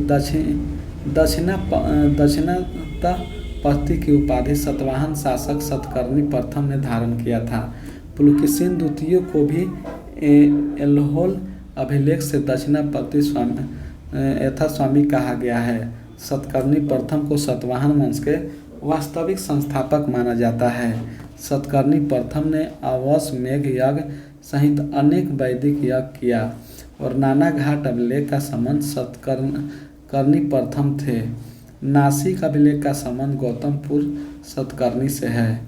[SPEAKER 1] दक्षिणात्य पत्ती की उपाधि सतवाहन शासक सतकर्णी प्रथम ने धारण किया था। पुलकेशिन द्वितीय को भी एल्होल अभिलेख से दक्षिणापति यथास्वामी कहा गया है। सतकर्णी प्रथम को सतवाहन वंश के वास्तविक संस्थापक माना जाता है। सतकर्णी प्रथम ने अवस मेघ यज्ञ सहित अनेक वैदिक यज्ञ किया और नाना घाट अभिलेख का संबंध सतकर्णी प्रथम थे। नासिक अभिलेख का संबंध गौतमपुर सतकर्णी से है।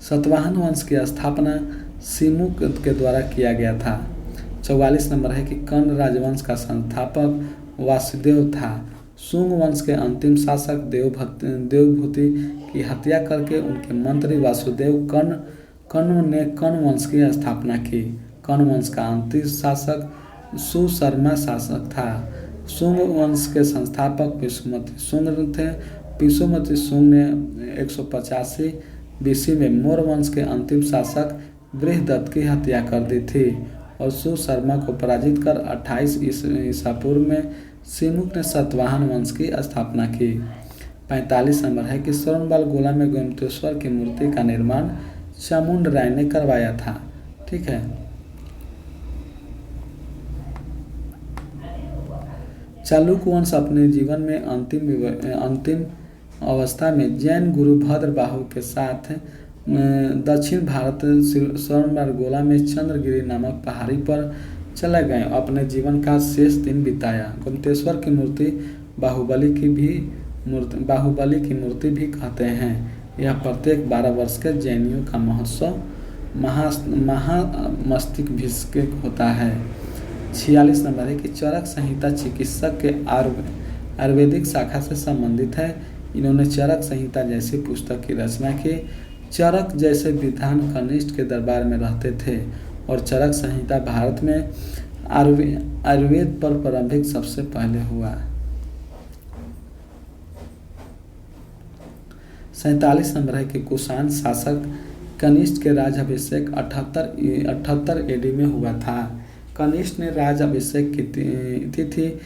[SPEAKER 1] सतवाहन वंश की स्थापना सिमुक के द्वारा किया गया था। 44 नंबर है कि कर्ण राजवंश का संस्थापक वासुदेव था। शुंग वंश के अंतिम शासक देवभूति की हत्या करके उनके मंत्री वासुदेव कर्ण ने कर्ण वंश की स्थापना की। कर्ण वंश का अंतिम शासक सुशर्मा शासक था। शुंग वंश के संस्थापक पिसुमति शुंग थे। पिसुमति शुंग ने 185 BC में मौर्य वंश के अंतिम शासक बृहदत्त की हत्या कर दी थी और सुशर्मा को पराजित कर 28 ईसा पूर्व में सिमुक ने सतवाहन वंश की स्थापना की। 45 नंबर है कि स्वर्णबाल गोला में गोमतेश्वर की मूर्ति का निर्माण चामुंड राय ने करवाया था, ठीक है। चालुक वंश अपने जीवन में अंतिम अवस्था में जैन गुरु भद्रबाहु के साथ दक्षिण भारत स्वर्णमार्गोला में चंद्रगिरी नामक पहाड़ी पर चले गए। अपने जीवन का शेष दिन बिताया। गोमतेश्वर की मूर्ति बाहुबली की मूर्ति भी कहते हैं। यह प्रत्येक 12 वर्ष के जैनियों का महोत्सव महामस्तिष्क होता है। 46 नंबर है कि चरक संहिता चिकित्सक के आयुर्वेदिक शाखा से संबंधित है। इन्होंने चरक संहिता जैसी पुस्तक की रचना की। चरक जैसे विद्वान कनिष्ठ के दरबार में रहते थे और चरक संहिता भारत में आयुर्वेद पर प्रारंभिक सबसे पहले हुआ। 47 नंबर है कि कुषाण शासक कनिष्ठ के राज्याभिषेक 78 AD में हुआ था। कनिष्ठ ने राज्याभिषेक की तिथि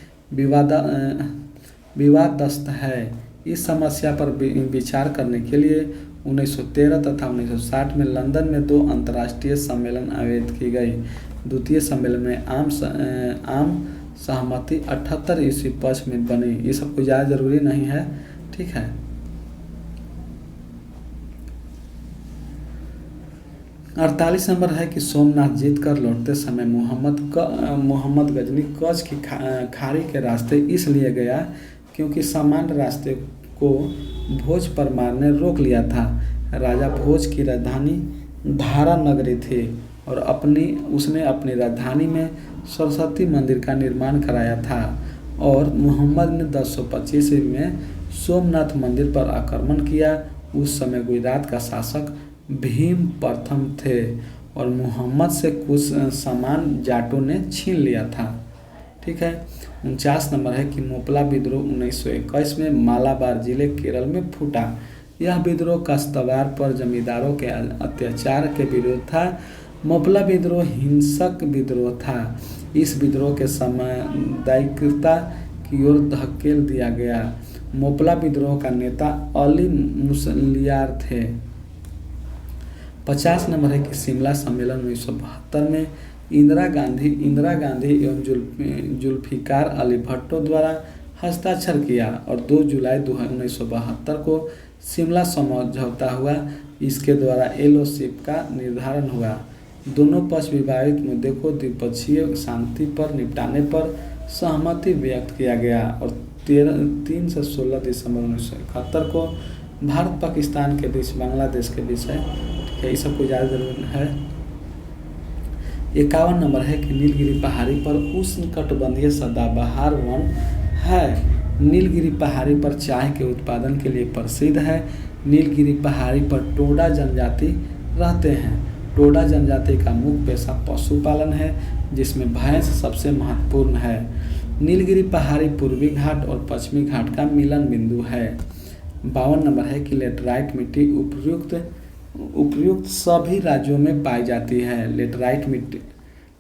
[SPEAKER 1] विवादग्रस्त है। इस समस्या पर विचार करने के लिए 1913 तथा 1960 में लंदन में 2 अंतर्राष्ट्रीय सम्मेलन आयोजित की गई। द्वितीय सम्मेलन में आम सहमति 78 ईस्वी पक्ष में बनी। ये सब कुछ ज़्यादा जरूरी नहीं है, ठीक है। अड़तालीस नंबर है कि सोमनाथ जीत कर लौटते समय मोहम्मद गजनी कच्छ की खाड़ी के रास्ते इसलिए गया क्योंकि सामान्य रास्ते को भोज परमार ने रोक लिया था। राजा भोज की राजधानी धारा नगरी थी और उसने अपनी राजधानी में सरस्वती मंदिर का निर्माण कराया था और मोहम्मद ने 1025 ईस्वी में सोमनाथ मंदिर पर आक्रमण किया। उस समय गुजरात का शासक भीम प्रथम थे और मोहम्मद से कुछ सामान जाटों ने छीन लिया था, ठीक है। 49 नंबर है कि मोपला विद्रोह 1921 में मालाबार जिले केरल में फूटा। यह विद्रोह काश्तवार पर जमींदारों के अत्याचार के विरोध था। मोपला विद्रोह हिंसक विद्रोह था। इस विद्रोह के सामुदायिकता की ओर धकेल दिया गया। मोपला विद्रोह का नेता अली मुसलियार थे। 50 नंबर है कि शिमला सम्मेलन 1972 में इंदिरा गांधी एवं जुल्फिकार अली भट्टो द्वारा हस्ताक्षर किया और 2 जुलाई 1972 को शिमला समझौता हुआ। इसके द्वारा एलोशिप का निर्धारण हुआ। दोनों पक्ष विवादित मुद्दे को द्विपक्षीय शांति पर निपटाने पर सहमति व्यक्त किया गया और 3 से 16 दिसंबर 1971 को भारत पाकिस्तान के बीच बांग्लादेश के बीच है, ये सब कुछ ज़्यादा जरूरी है। 51 नंबर है कि नीलगिरी पहाड़ी पर उष्णकटिबंधीय सदाबहार वन है। नीलगिरी पहाड़ी पर चाय के उत्पादन के लिए प्रसिद्ध है। नीलगिरी पहाड़ी पर टोडा जनजाति रहते हैं। टोडा जनजाति का मुख्य पेशा पशुपालन है, जिसमें भैंस सबसे महत्वपूर्ण है। नीलगिरी पहाड़ी पूर्वी घाट और पश्चिमी घाट का मिलन बिंदु है। 52 नंबर है कि लेटराइट मिट्टी उपयुक्त सभी राज्यों में पाई जाती है।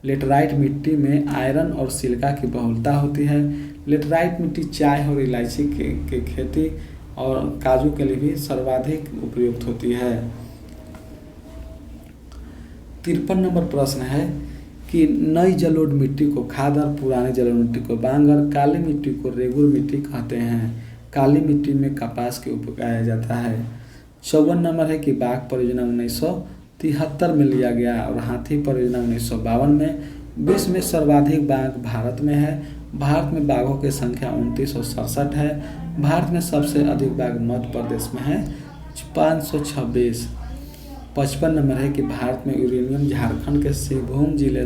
[SPEAKER 1] लेटराइट मिट्टी में आयरन और सिलिका की बहुलता होती है। लेटराइट मिट्टी चाय और इलायची के खेती और काजू के लिए भी सर्वाधिक उपयुक्त होती है। 53 नंबर प्रश्न है कि नई जलोढ़ मिट्टी को खादर, पुरानी जलोढ़ मिट्टी को बांगर, काली मिट्टी को रेगुर मिट्टी कहते हैं। काली मिट्टी में कपास के उगाया जाता है। 54 नंबर है कि बाघ परियोजना 1973 में लिया गया और हाथी परियोजना 1952 में। विश्व में सर्वाधिक बाघ भारत में है। भारत में बाघों की संख्या 2967 है। भारत में सबसे अधिक बाघ मध्य प्रदेश में है, 526। 55 नंबर है कि भारत में यूरेनियम झारखंड के सिंहभूम जिले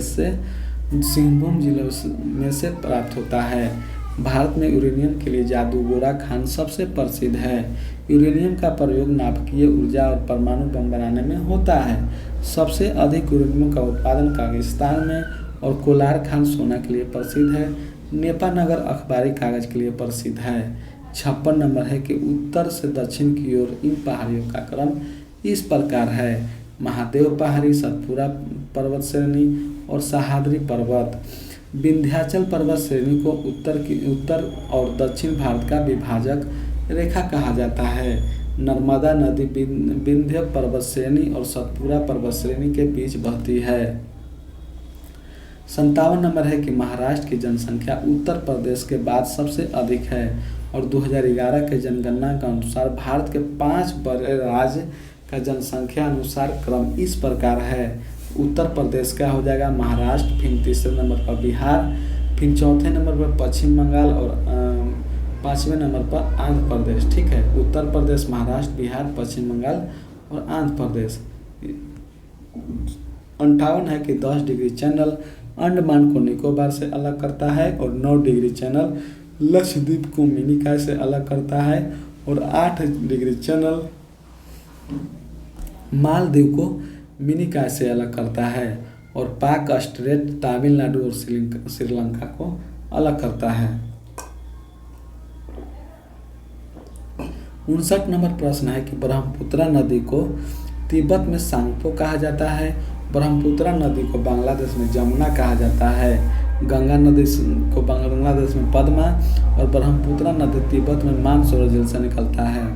[SPEAKER 1] में से प्राप्त होता है। भारत में यूरेनियम के लिए जादूगोरा खान सबसे प्रसिद्ध है। यूरेनियम का प्रयोग नाभिकीय ऊर्जा और परमाणु बम बनाने में होता है। सबसे अधिक यूरेनियम का उत्पादन कागिस्तान में और कोलार खान सोना के लिए प्रसिद्ध है। नेपानगर अखबारी कागज के लिए प्रसिद्ध है। 56 नंबर है कि उत्तर से दक्षिण की ओर इन पहाड़ियों का क्रम इस प्रकार है: महादेव पहाड़ी, सतपुरा पर्वत श्रेणी और सह्याद्री पर्वत। विंध्याचल पर्वत श्रेणी को उत्तर और दक्षिण भारत का विभाजक रेखा कहा जाता है। नर्मदा नदी विंध्य पर्वत श्रेणी और सतपुरा पर्वत श्रेणी के बीच बहती है। 57 नंबर है कि महाराष्ट्र की जनसंख्या उत्तर प्रदेश के बाद सबसे अधिक है और 2011 के जनगणना के अनुसार भारत के 5 बड़े राज्य का जनसंख्या अनुसार क्रम इस प्रकार है। उत्तर प्रदेश का हो जाएगा महाराष्ट्र, फिर तीसरे नंबर पर बिहार, फिर चौथे नंबर पर पश्चिम बंगाल और पाँचवें नंबर पर आंध्र प्रदेश। ठीक है, उत्तर प्रदेश, महाराष्ट्र, बिहार, पश्चिम बंगाल और आंध्र प्रदेश। 58 है कि 10 डिग्री चैनल अंडमान को निकोबार से अलग करता है और 9 डिग्री चैनल लक्षद्वीप को मिनिकॉय से अलग करता है और 8 डिग्री चैनल मालदीव को मिनिकॉय से अलग करता है और पाक स्ट्रेट तमिलनाडु और श्रीलंका को अलग करता है। 59 नंबर प्रश्न है कि ब्रह्मपुत्र नदी को तिब्बत में सांगपो कहा जाता है, ब्रह्मपुत्र नदी को बांग्लादेश में जमुना कहा जाता है, गंगा नदी को बांग्लादेश में पद्मा और ब्रह्मपुत्र नदी तिब्बत में मानसरोवर झील से निकलता है।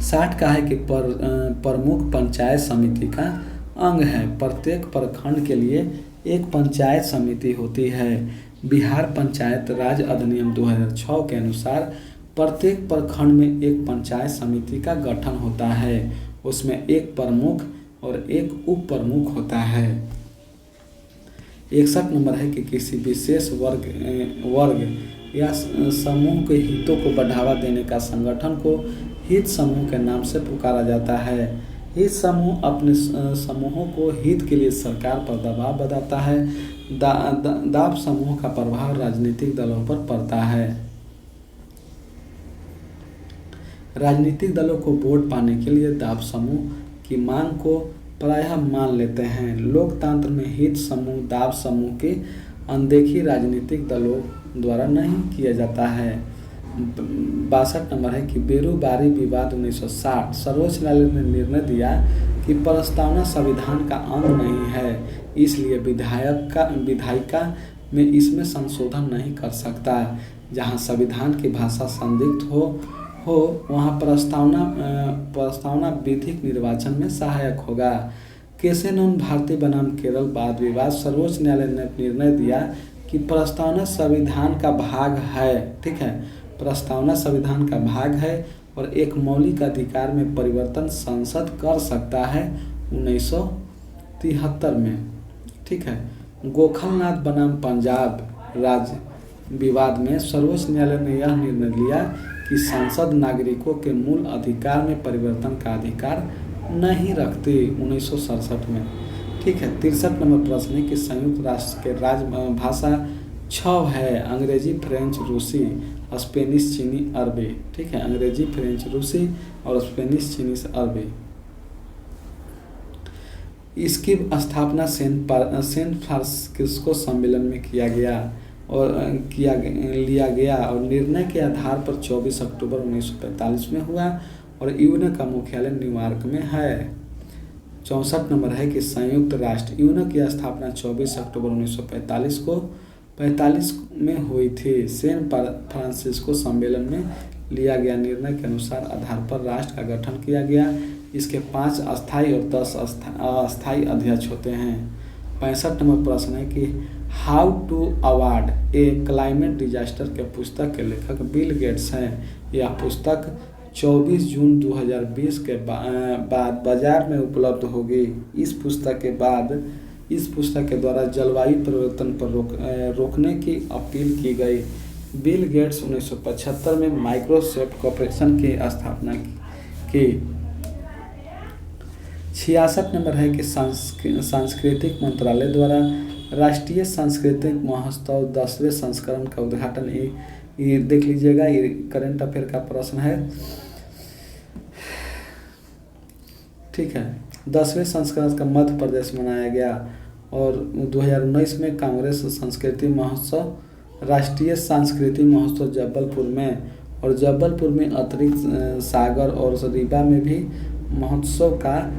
[SPEAKER 1] 60 का है कि प्रमुख पंचायत समिति का अंग है, प्रत्येक प्रखंड के लिए एक पंचायत समिति होती है। बिहार पंचायत राज अधिनियम 2006 के अनुसार प्रत्येक प्रखंड में एक पंचायत समिति का गठन होता है, उसमें एक प्रमुख और एक उप प्रमुख होता है। 61 नंबर है कि किसी विशेष वर्ग या समूह के हितों को बढ़ावा देने का संगठन को हित समूह के नाम से पुकारा जाता है। हित समूह अपने समूहों को हित के लिए सरकार पर दबाव बनाता है। दाब समूह का प्रभाव राजनीतिक दलों पर पड़ता है। राजनीतिक दलों को वोट पाने के लिए दाब समूह की मांग को प्रायः मान लेते हैं। लोकतंत्र में हित समूह दाब समूह की अनदेखी राजनीतिक दलों द्वारा नहीं किया जाता है। 62 नंबर है कि बेरोजगारी विवाद 1960 सर्वोच्च न्यायालय ने निर्णय दिया कि प्रस्तावना संविधान का अंग नहीं है, इसलिए विधायिका में इसमें संशोधन नहीं कर सकता। जहां संविधान की भाषा संदिग्ध हो वहाँ प्रस्तावना विधिक निर्वाचन में सहायक होगा। केशेनोन भारतीय बनाम केरल वाद विवाद सर्वोच्च न्यायालय ने निर्णय दिया कि प्रस्तावना संविधान का भाग है। ठीक है, प्रस्तावना संविधान का भाग है और एक मौलिक अधिकार में परिवर्तन संसद कर सकता है 1973 में। ठीक है, गोखलनाथ बनाम पंजाब राज्य विवाद में सर्वोच्च न्यायालय ने यह निर्णय लिया कि संसद नागरिकों के मूल अधिकार में परिवर्तन का अधिकार नहीं रखती 1967 में। ठीक है, 63 नंबर प्रश्न है कि संयुक्त राष्ट्र के राजभाषा 6 है, अंग्रेजी, फ्रेंच, रूसी, स्पेनिश, चीनी, अरबी। ठीक है, अंग्रेजी, फ्रेंच, रूसी और स्पेनिश, चीनी, अरबी। इसकी स्थापना सेंट फ्रांसिस्को सम्मेलन में लिया गया और निर्णय के आधार पर 24 अक्टूबर 1945 में हुआ और यूएन का मुख्यालय न्यूयॉर्क में है। 64 नंबर है कि संयुक्त राष्ट्र यूएन की स्थापना 24 अक्टूबर 1945 में हुई थी। सैन फ्रांसिस्को सम्मेलन में लिया गया निर्णय के अनुसार आधार पर राष्ट्र का गठन किया गया। इसके 5 अस्थायी और 10 अस्थायी अध्यक्ष होते हैं। 65 नंबर प्रश्न है कि how to avoid a climate disaster के पुस्तक के लेखक बिल गेट्स हैं। यह पुस्तक 24 जून 2020 के बाद बाजार में उपलब्ध होगी। इस पुस्तक के द्वारा जलवायु परिवर्तन पर रोकने की अपील की गई। बिल गेट्स 1975 में माइक्रोसॉफ्ट कॉर्पोरेशन की स्थापना की। 66 नंबर है कि सांस्कृतिक मंत्रालय द्वारा राष्ट्रीय सांस्कृतिक महोत्सव 10वें संस्करण का उद्घाटन ये देख लीजिएगा, ये करंट अफेयर का प्रश्न है। ठीक है, 10वें संस्करण का मध्य प्रदेश में मनाया गया और 2019 में कांग्रेस संस्कृति महोत्सव राष्ट्रीय सांस्कृतिक महोत्सव जबलपुर में और जबलपुर में अतिरिक्त सागर और रीवा में भी महोत्सव का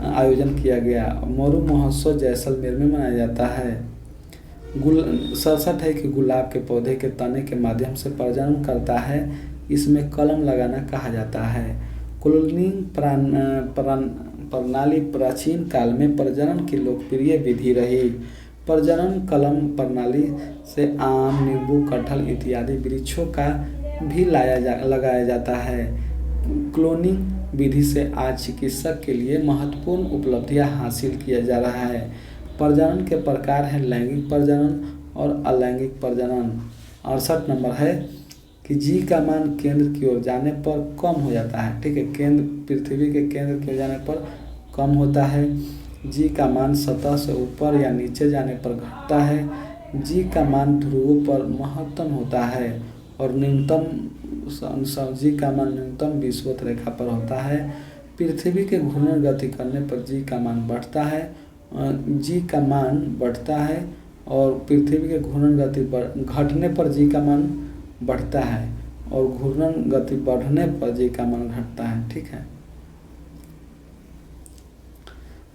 [SPEAKER 1] आयोजन किया गया। मोरू महोत्सव जैसलमेर में मनाया जाता है। 67 है कि गुलाब के पौधे के तने के माध्यम से प्रजनन करता है, इसमें कलम लगाना कहा जाता है। क्लोनिंग प्रणाली प्राचीन काल में प्रजनन की लोकप्रिय विधि रही। प्रजनन कलम प्रणाली से आम, नींबू, कटहल इत्यादि वृक्षों का भी लगाया जाता है। क्लोनिंग विधि से आज चिकित्सक के लिए महत्वपूर्ण उपलब्धियां हासिल किया जा रहा है। प्रजनन के प्रकार हैं लैंगिक प्रजनन और अलैंगिक प्रजनन। 68 नंबर है कि जी का मान केंद्र की ओर जाने पर कम हो जाता है। ठीक है, पृथ्वी के केंद्र की ओर जाने पर कम होता है। जी का मान सतह से ऊपर या नीचे जाने पर घटता है। जी का मान ध्रुवों पर महत्तम होता है और न्यूनतम जी का मान न्यूनतम विषुवत रेखा पर होता है। पृथ्वी के घूर्णन गति करने पर जी का मान बढ़ता है। जी का मान बढ़ता है और पृथ्वी के घूर्णन गति घटने पर जी का मान बढ़ता है और घूर्णन गति बढ़ने पर जी का मान घटता है। ठीक है।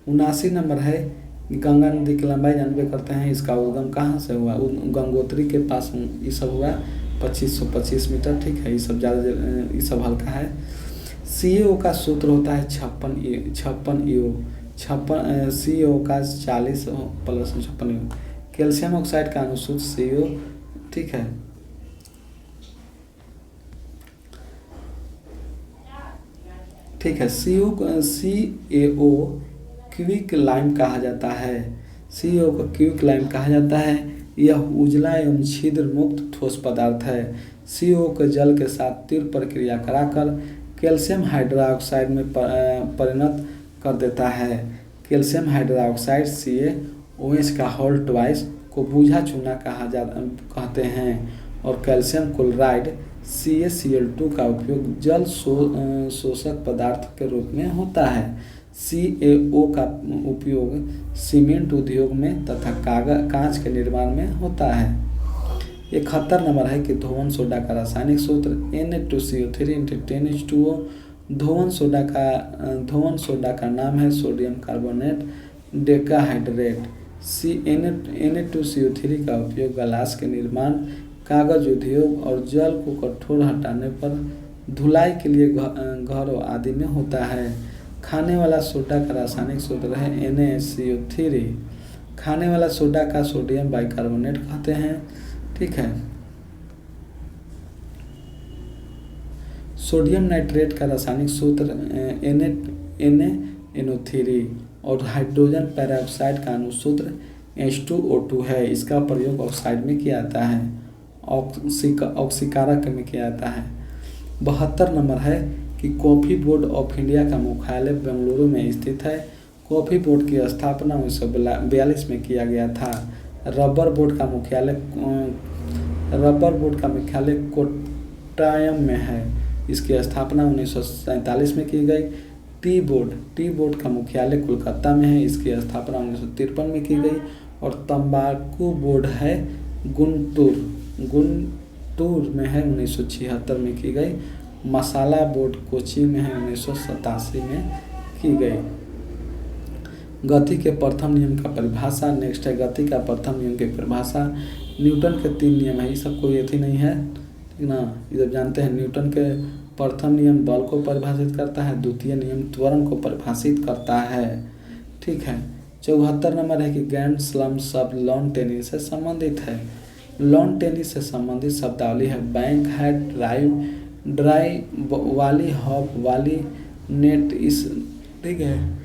[SPEAKER 1] 79 नंबर है गंगा नदी की लंबाई जानबे करते हैं, इसका उद्गम कहाँ से हुआ? गंगोत्री के पास ये सब हुआ 2525 मीटर। ठीक है, ये सब ज़्यादा ये सब हल्का है। CO का सूत्र होता है 56 ईओ। CO का 40 प्लस 56 ईओ। कैल्शियम ऑक्साइड का अनुसूत्र CO। ठीक है, ठीक है। CaO क्विक लाइम कहा जाता है। CO को क्विक लाइम कहा जाता है। यह उजला एवं छिद्र मुक्त ठोस पदार्थ है। CO को जल के साथ तीव्र प्रक्रिया कराकर कैल्शियम हाइड्रोक्साइड में परिणत कर देता है। कैल्शियम हाइड्रोक्साइड CaOH का होल ट्वाइस को बूझा चूना कहते हैं और कैल्शियम क्लोराइड CaCl2 का उपयोग जल शोषक पदार्थ के रूप में होता है। CaO का उपयोग सीमेंट उद्योग में तथा कांच के निर्माण में होता है। 71 नंबर है कि धोवन सोडा का रासायनिक सूत्र Na2CO3 धोवन सोडा का नाम है सोडियम कार्बोनेट डेकाहाइड्रेट। Na2CO3 का उपयोग गलास के निर्माण, कागज उद्योग और जल को कठोर हटाने पर धुलाई के लिए घरों आदि में होता है। खाने वाला सोडा का रासायनिक सूत्र है NaCO3। खाने वाला सोडा का सोडियम बाइकार्बोनेट कहते हैं। ठीक है। सोडियम नाइट्रेट का रासायनिक सूत्र NaNO3 और हाइड्रोजन पेरोक्साइड का अनुसूत्र H2O2 है। इसका प्रयोग ऑक्साइड में किया जाता है, ऑक्सीकारक में किया जाता है। 72 नंबर है कि कॉफ़ी बोर्ड ऑफ इंडिया का मुख्यालय बेंगलुरु में स्थित है। कॉफ़ी बोर्ड की स्थापना 1942 में किया गया था। रबर बोर्ड का मुख्यालय कोट्टायम में है। इसकी स्थापना 1947 में की गई। टी बोर्ड का मुख्यालय कोलकाता में है। इसकी स्थापना 1953 में की गई। और तंबाकू बोर्ड है गुंटूर में है, 1976 में की गई। मसाला बोर्ड कोची में है, 1987 में की गई। गति के प्रथम नियम का परिभाषा। नेक्स्ट है गति का प्रथम नियम की परिभाषा। न्यूटन के 3 नियम है, ये सब कोई एथी नहीं है, ठीक ना। ये जब जानते हैं न्यूटन के प्रथम नियम बल को परिभाषित करता है, द्वितीय नियम त्वरण को परिभाषित करता है। ठीक है। 74 नंबर है कि ग्रैंड स्लम शब्द लॉन टेनिस से संबंधित है। लॉन टेनिस से संबंधित शब्दावली है बैंक, हैड, ड्राई, वाली, हॉप, वाली, नेट। इस ठीक है।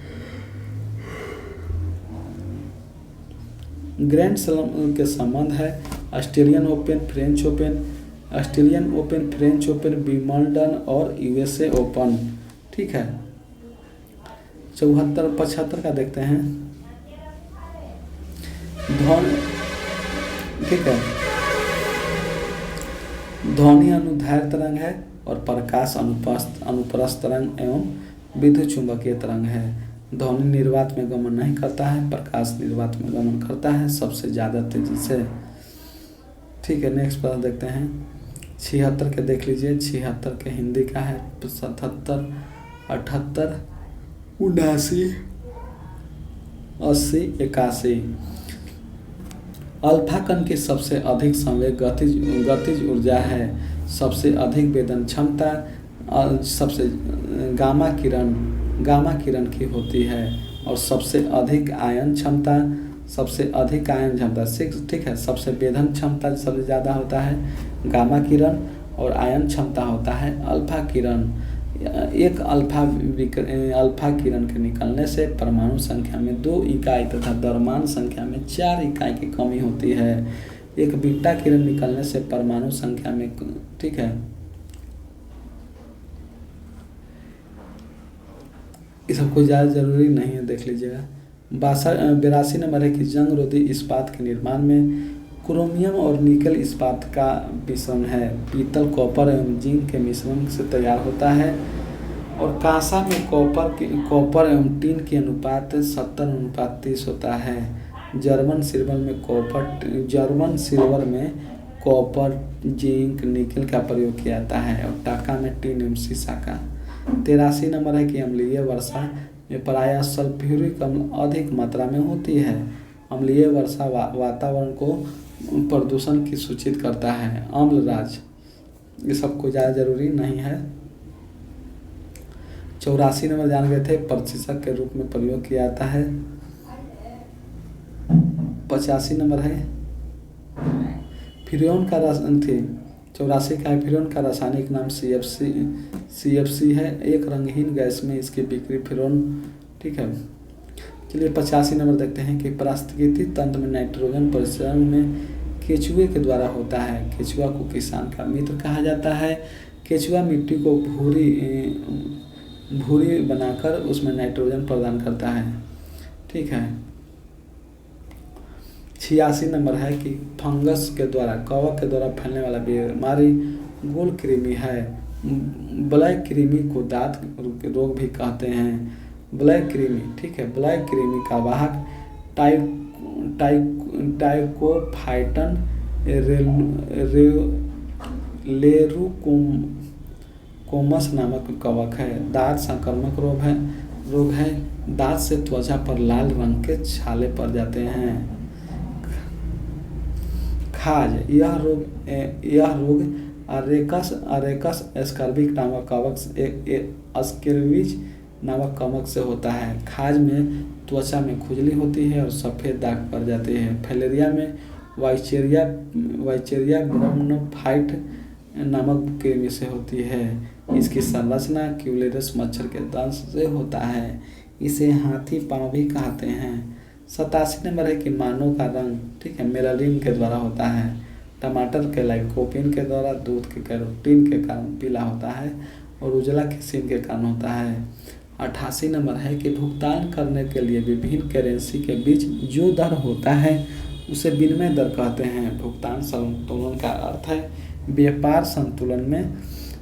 [SPEAKER 1] ग्रैंड स्लैम के संबंध है Australian open, French open, Wimbledon और USA ओपन। ठीक है। 75 का देखते हैं। ठीक है। ध्वनि अनुदैर्घ्य तरंग है और प्रकाश अनुप्रस्थ तरंग एवं विद्युत चुंबकीय तरंग है। ध्वनि निर्वात में गमन नहीं करता है, प्रकाश निर्वात में गमन करता है सबसे ज़्यादा तेजी से। ठीक है। नेक्स्ट प्रश्न देखते हैं। 76 के देख लीजिए। 76 के हिंदी का है 77, 78, 79, 80, 81। अल्फा कण की सबसे अधिक संवेग गतिज ऊर्जा है। सबसे अधिक वेदन क्षमता सबसे गामा किरण की होती है और सबसे अधिक आयन क्षमता सबसे अधिक आयन क्षमता 6, ठीक है। सबसे वेधन क्षमता सबसे ज़्यादा होता है गामा किरण, और आयन क्षमता होता है अल्फा किरण। एक अल्फा किरण के निकलने से परमाणु संख्या में 2 इकाई तथा द्रव्यमान संख्या में 4 इकाई की कमी होती है। एक बीटा किरण निकलने से परमाणु संख्या में, ठीक है, ये सब कोई ज़्यादा जरूरी नहीं है, देख लीजिएगा। 82 नंबर है कि जंग रोधी इस्पात के निर्माण में क्रोमियम और निकल इस्पात का मिश्रण है। पीतल कॉपर एवं जिंक के मिश्रण से तैयार होता है। और कांसा में कॉपर एवं टीन की अनुपात 70:30 होता है। जर्मन सिल्वर में कॉपर, जिंक, निकल का प्रयोग किया जाता है, और टाका में टीन एवं सीसा का। 83 नंबर है कि अम्लीय वर्षा में प्रायः सल्फ्यूरिक अम्ल अधिक मात्रा में होती है। अम्लीय वर्षा वातावरण को प्रदूषण की सूचित करता है। अम्लराज, ये सबको ज़्यादा जरूरी नहीं है। 84 नंबर जान गए थे, प्रशिक्षक के रूप में प्रयोग किया जाता है। 85 नंबर है फ्रियोन का रासायनिक थे 84 का फ्रियोन का रासायनिक नाम CFC है। एक रंगहीन गैस में इसकी बिक्री फ्रियोन, ठीक है। चलिए 85 नंबर देखते हैं कि पारिस्थितिकी तंत्र में नाइट्रोजन परिसरण में केचुए के द्वारा होता है। केचुआ को किसान का मित्र कहा जाता है। केचुआ मिट्टी को भूरी बनाकर उसमें नाइट्रोजन प्रदान करता है, ठीक है। 86 नंबर है कि फंगस के द्वारा, कवक के द्वारा फैलने वाला बीमारी गोल कृमि है। ब्लैक कृमि को दांत रोग भी कहते हैं। ब्लैक कृमि, ठीक है। ब्लैक कृमि का वाहक टाइकोफाइटन लेरूकोमस नामक कवक है। दांत संक्रामक रोग है। दांत से त्वचा पर लाल रंग के छाले पड़ जाते हैं। खाज, यह रोग अरेकस एस्कर्बिक नामक कवक स्केर्विज नामक कवक से होता है। खाज में त्वचा में खुजली होती है और सफ़ेद दाग पड़ जाते हैं। फैलेरिया में वाइचेरिया ब्राउनफाइट नामक कृमि से होती है। इसकी संरचना क्यूलेरस मच्छर के दंश से होता है। इसे हाथी पाँव भी कहते हैं। 87 नंबर है कि मानव का रंग, ठीक है, मेलानिन के द्वारा होता है। टमाटर के लाइकोपीन के द्वारा, दूध के कैरोटीन के कारण पीला होता है, और उजला किस्म के कारण होता है। 88 नंबर है कि भुगतान करने के लिए विभिन्न करेंसी के बीच जो दर होता है उसे विनिमय दर कहते हैं। भुगतान संतुलन का अर्थ है व्यापार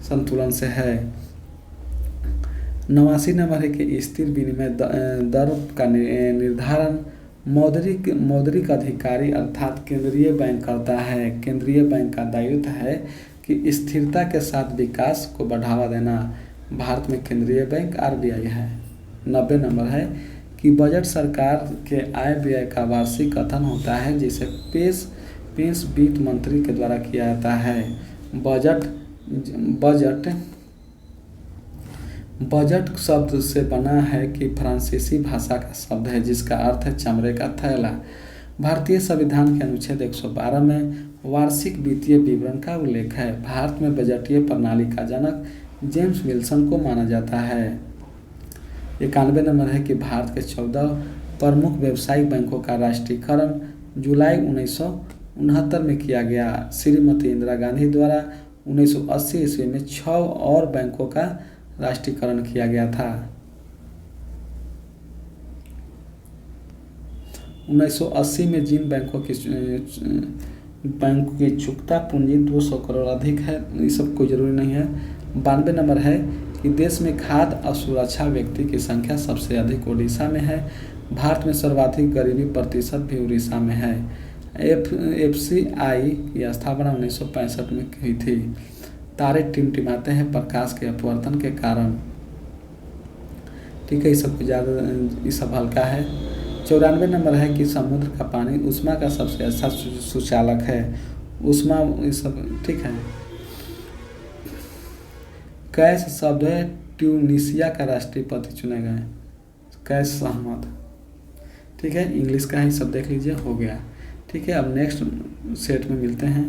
[SPEAKER 1] संतुलन से है। 89 नंबर है कि स्थिर विनिमय दर का निर्धारण मौद्रिक अधिकारी अर्थात केंद्रीय बैंक करता है। केंद्रीय बैंक का दायित्व है कि स्थिरता के साथ विकास को बढ़ावा देना। भारत में केंद्रीय बैंक RBI है। 90 नंबर है कि बजट सरकार के आय व्यय का वार्षिक कथन होता है, जिसे पेश वित्त मंत्री के द्वारा किया जाता है। बजट शब्द से बना है कि फ्रांसीसी भाषा का शब्द है, जिसका अर्थ है चमड़े का थैला। भारतीय संविधान के अनुच्छेद 112 में वार्षिक वित्तीय विवरण का उल्लेख है। भारत में बजटीय प्रणाली का जनक जेम्स विल्सन को माना जाता है। 91 नंबर है कि भारत के 14 प्रमुख व्यावसायिक बैंकों का राष्ट्रीयकरण जुलाई 1969 में किया गया। श्रीमती इंदिरा गांधी द्वारा 1980 ईस्वी में 6 और बैंकों का राष्ट्रीयकरण किया गया था। 1980 में जिन बैंकों की चुकता पूंजी 200 करोड़ अधिक है, ये सब कोई जरूरी नहीं है। 92 नंबर है कि देश में खाद्य असुरक्षा व्यक्ति की संख्या सबसे अधिक उड़ीसा में है। भारत में सर्वाधिक गरीबी प्रतिशत भी उड़ीसा में है। FCI की स्थापना 1965 में हुई थी। तारे टिमटिमाते हैं प्रकाश के अपवर्तन के कारण, ठीक है। ये सब ज़्यादा, ये सब हल्का है। 94 नंबर है कि समुद्र का पानी ऊष्मा का सबसे अच्छा सुचालक है। ऊष्मा, ये सब ठीक है। कैस शब्द है ट्यूनीशिया का राष्ट्रपति चुने गए। कैस अहमद, ठीक है, इंग्लिश का ही सब देख लीजिए, हो गया। ठीक है, अब नेक्स्ट सेट में मिलते हैं।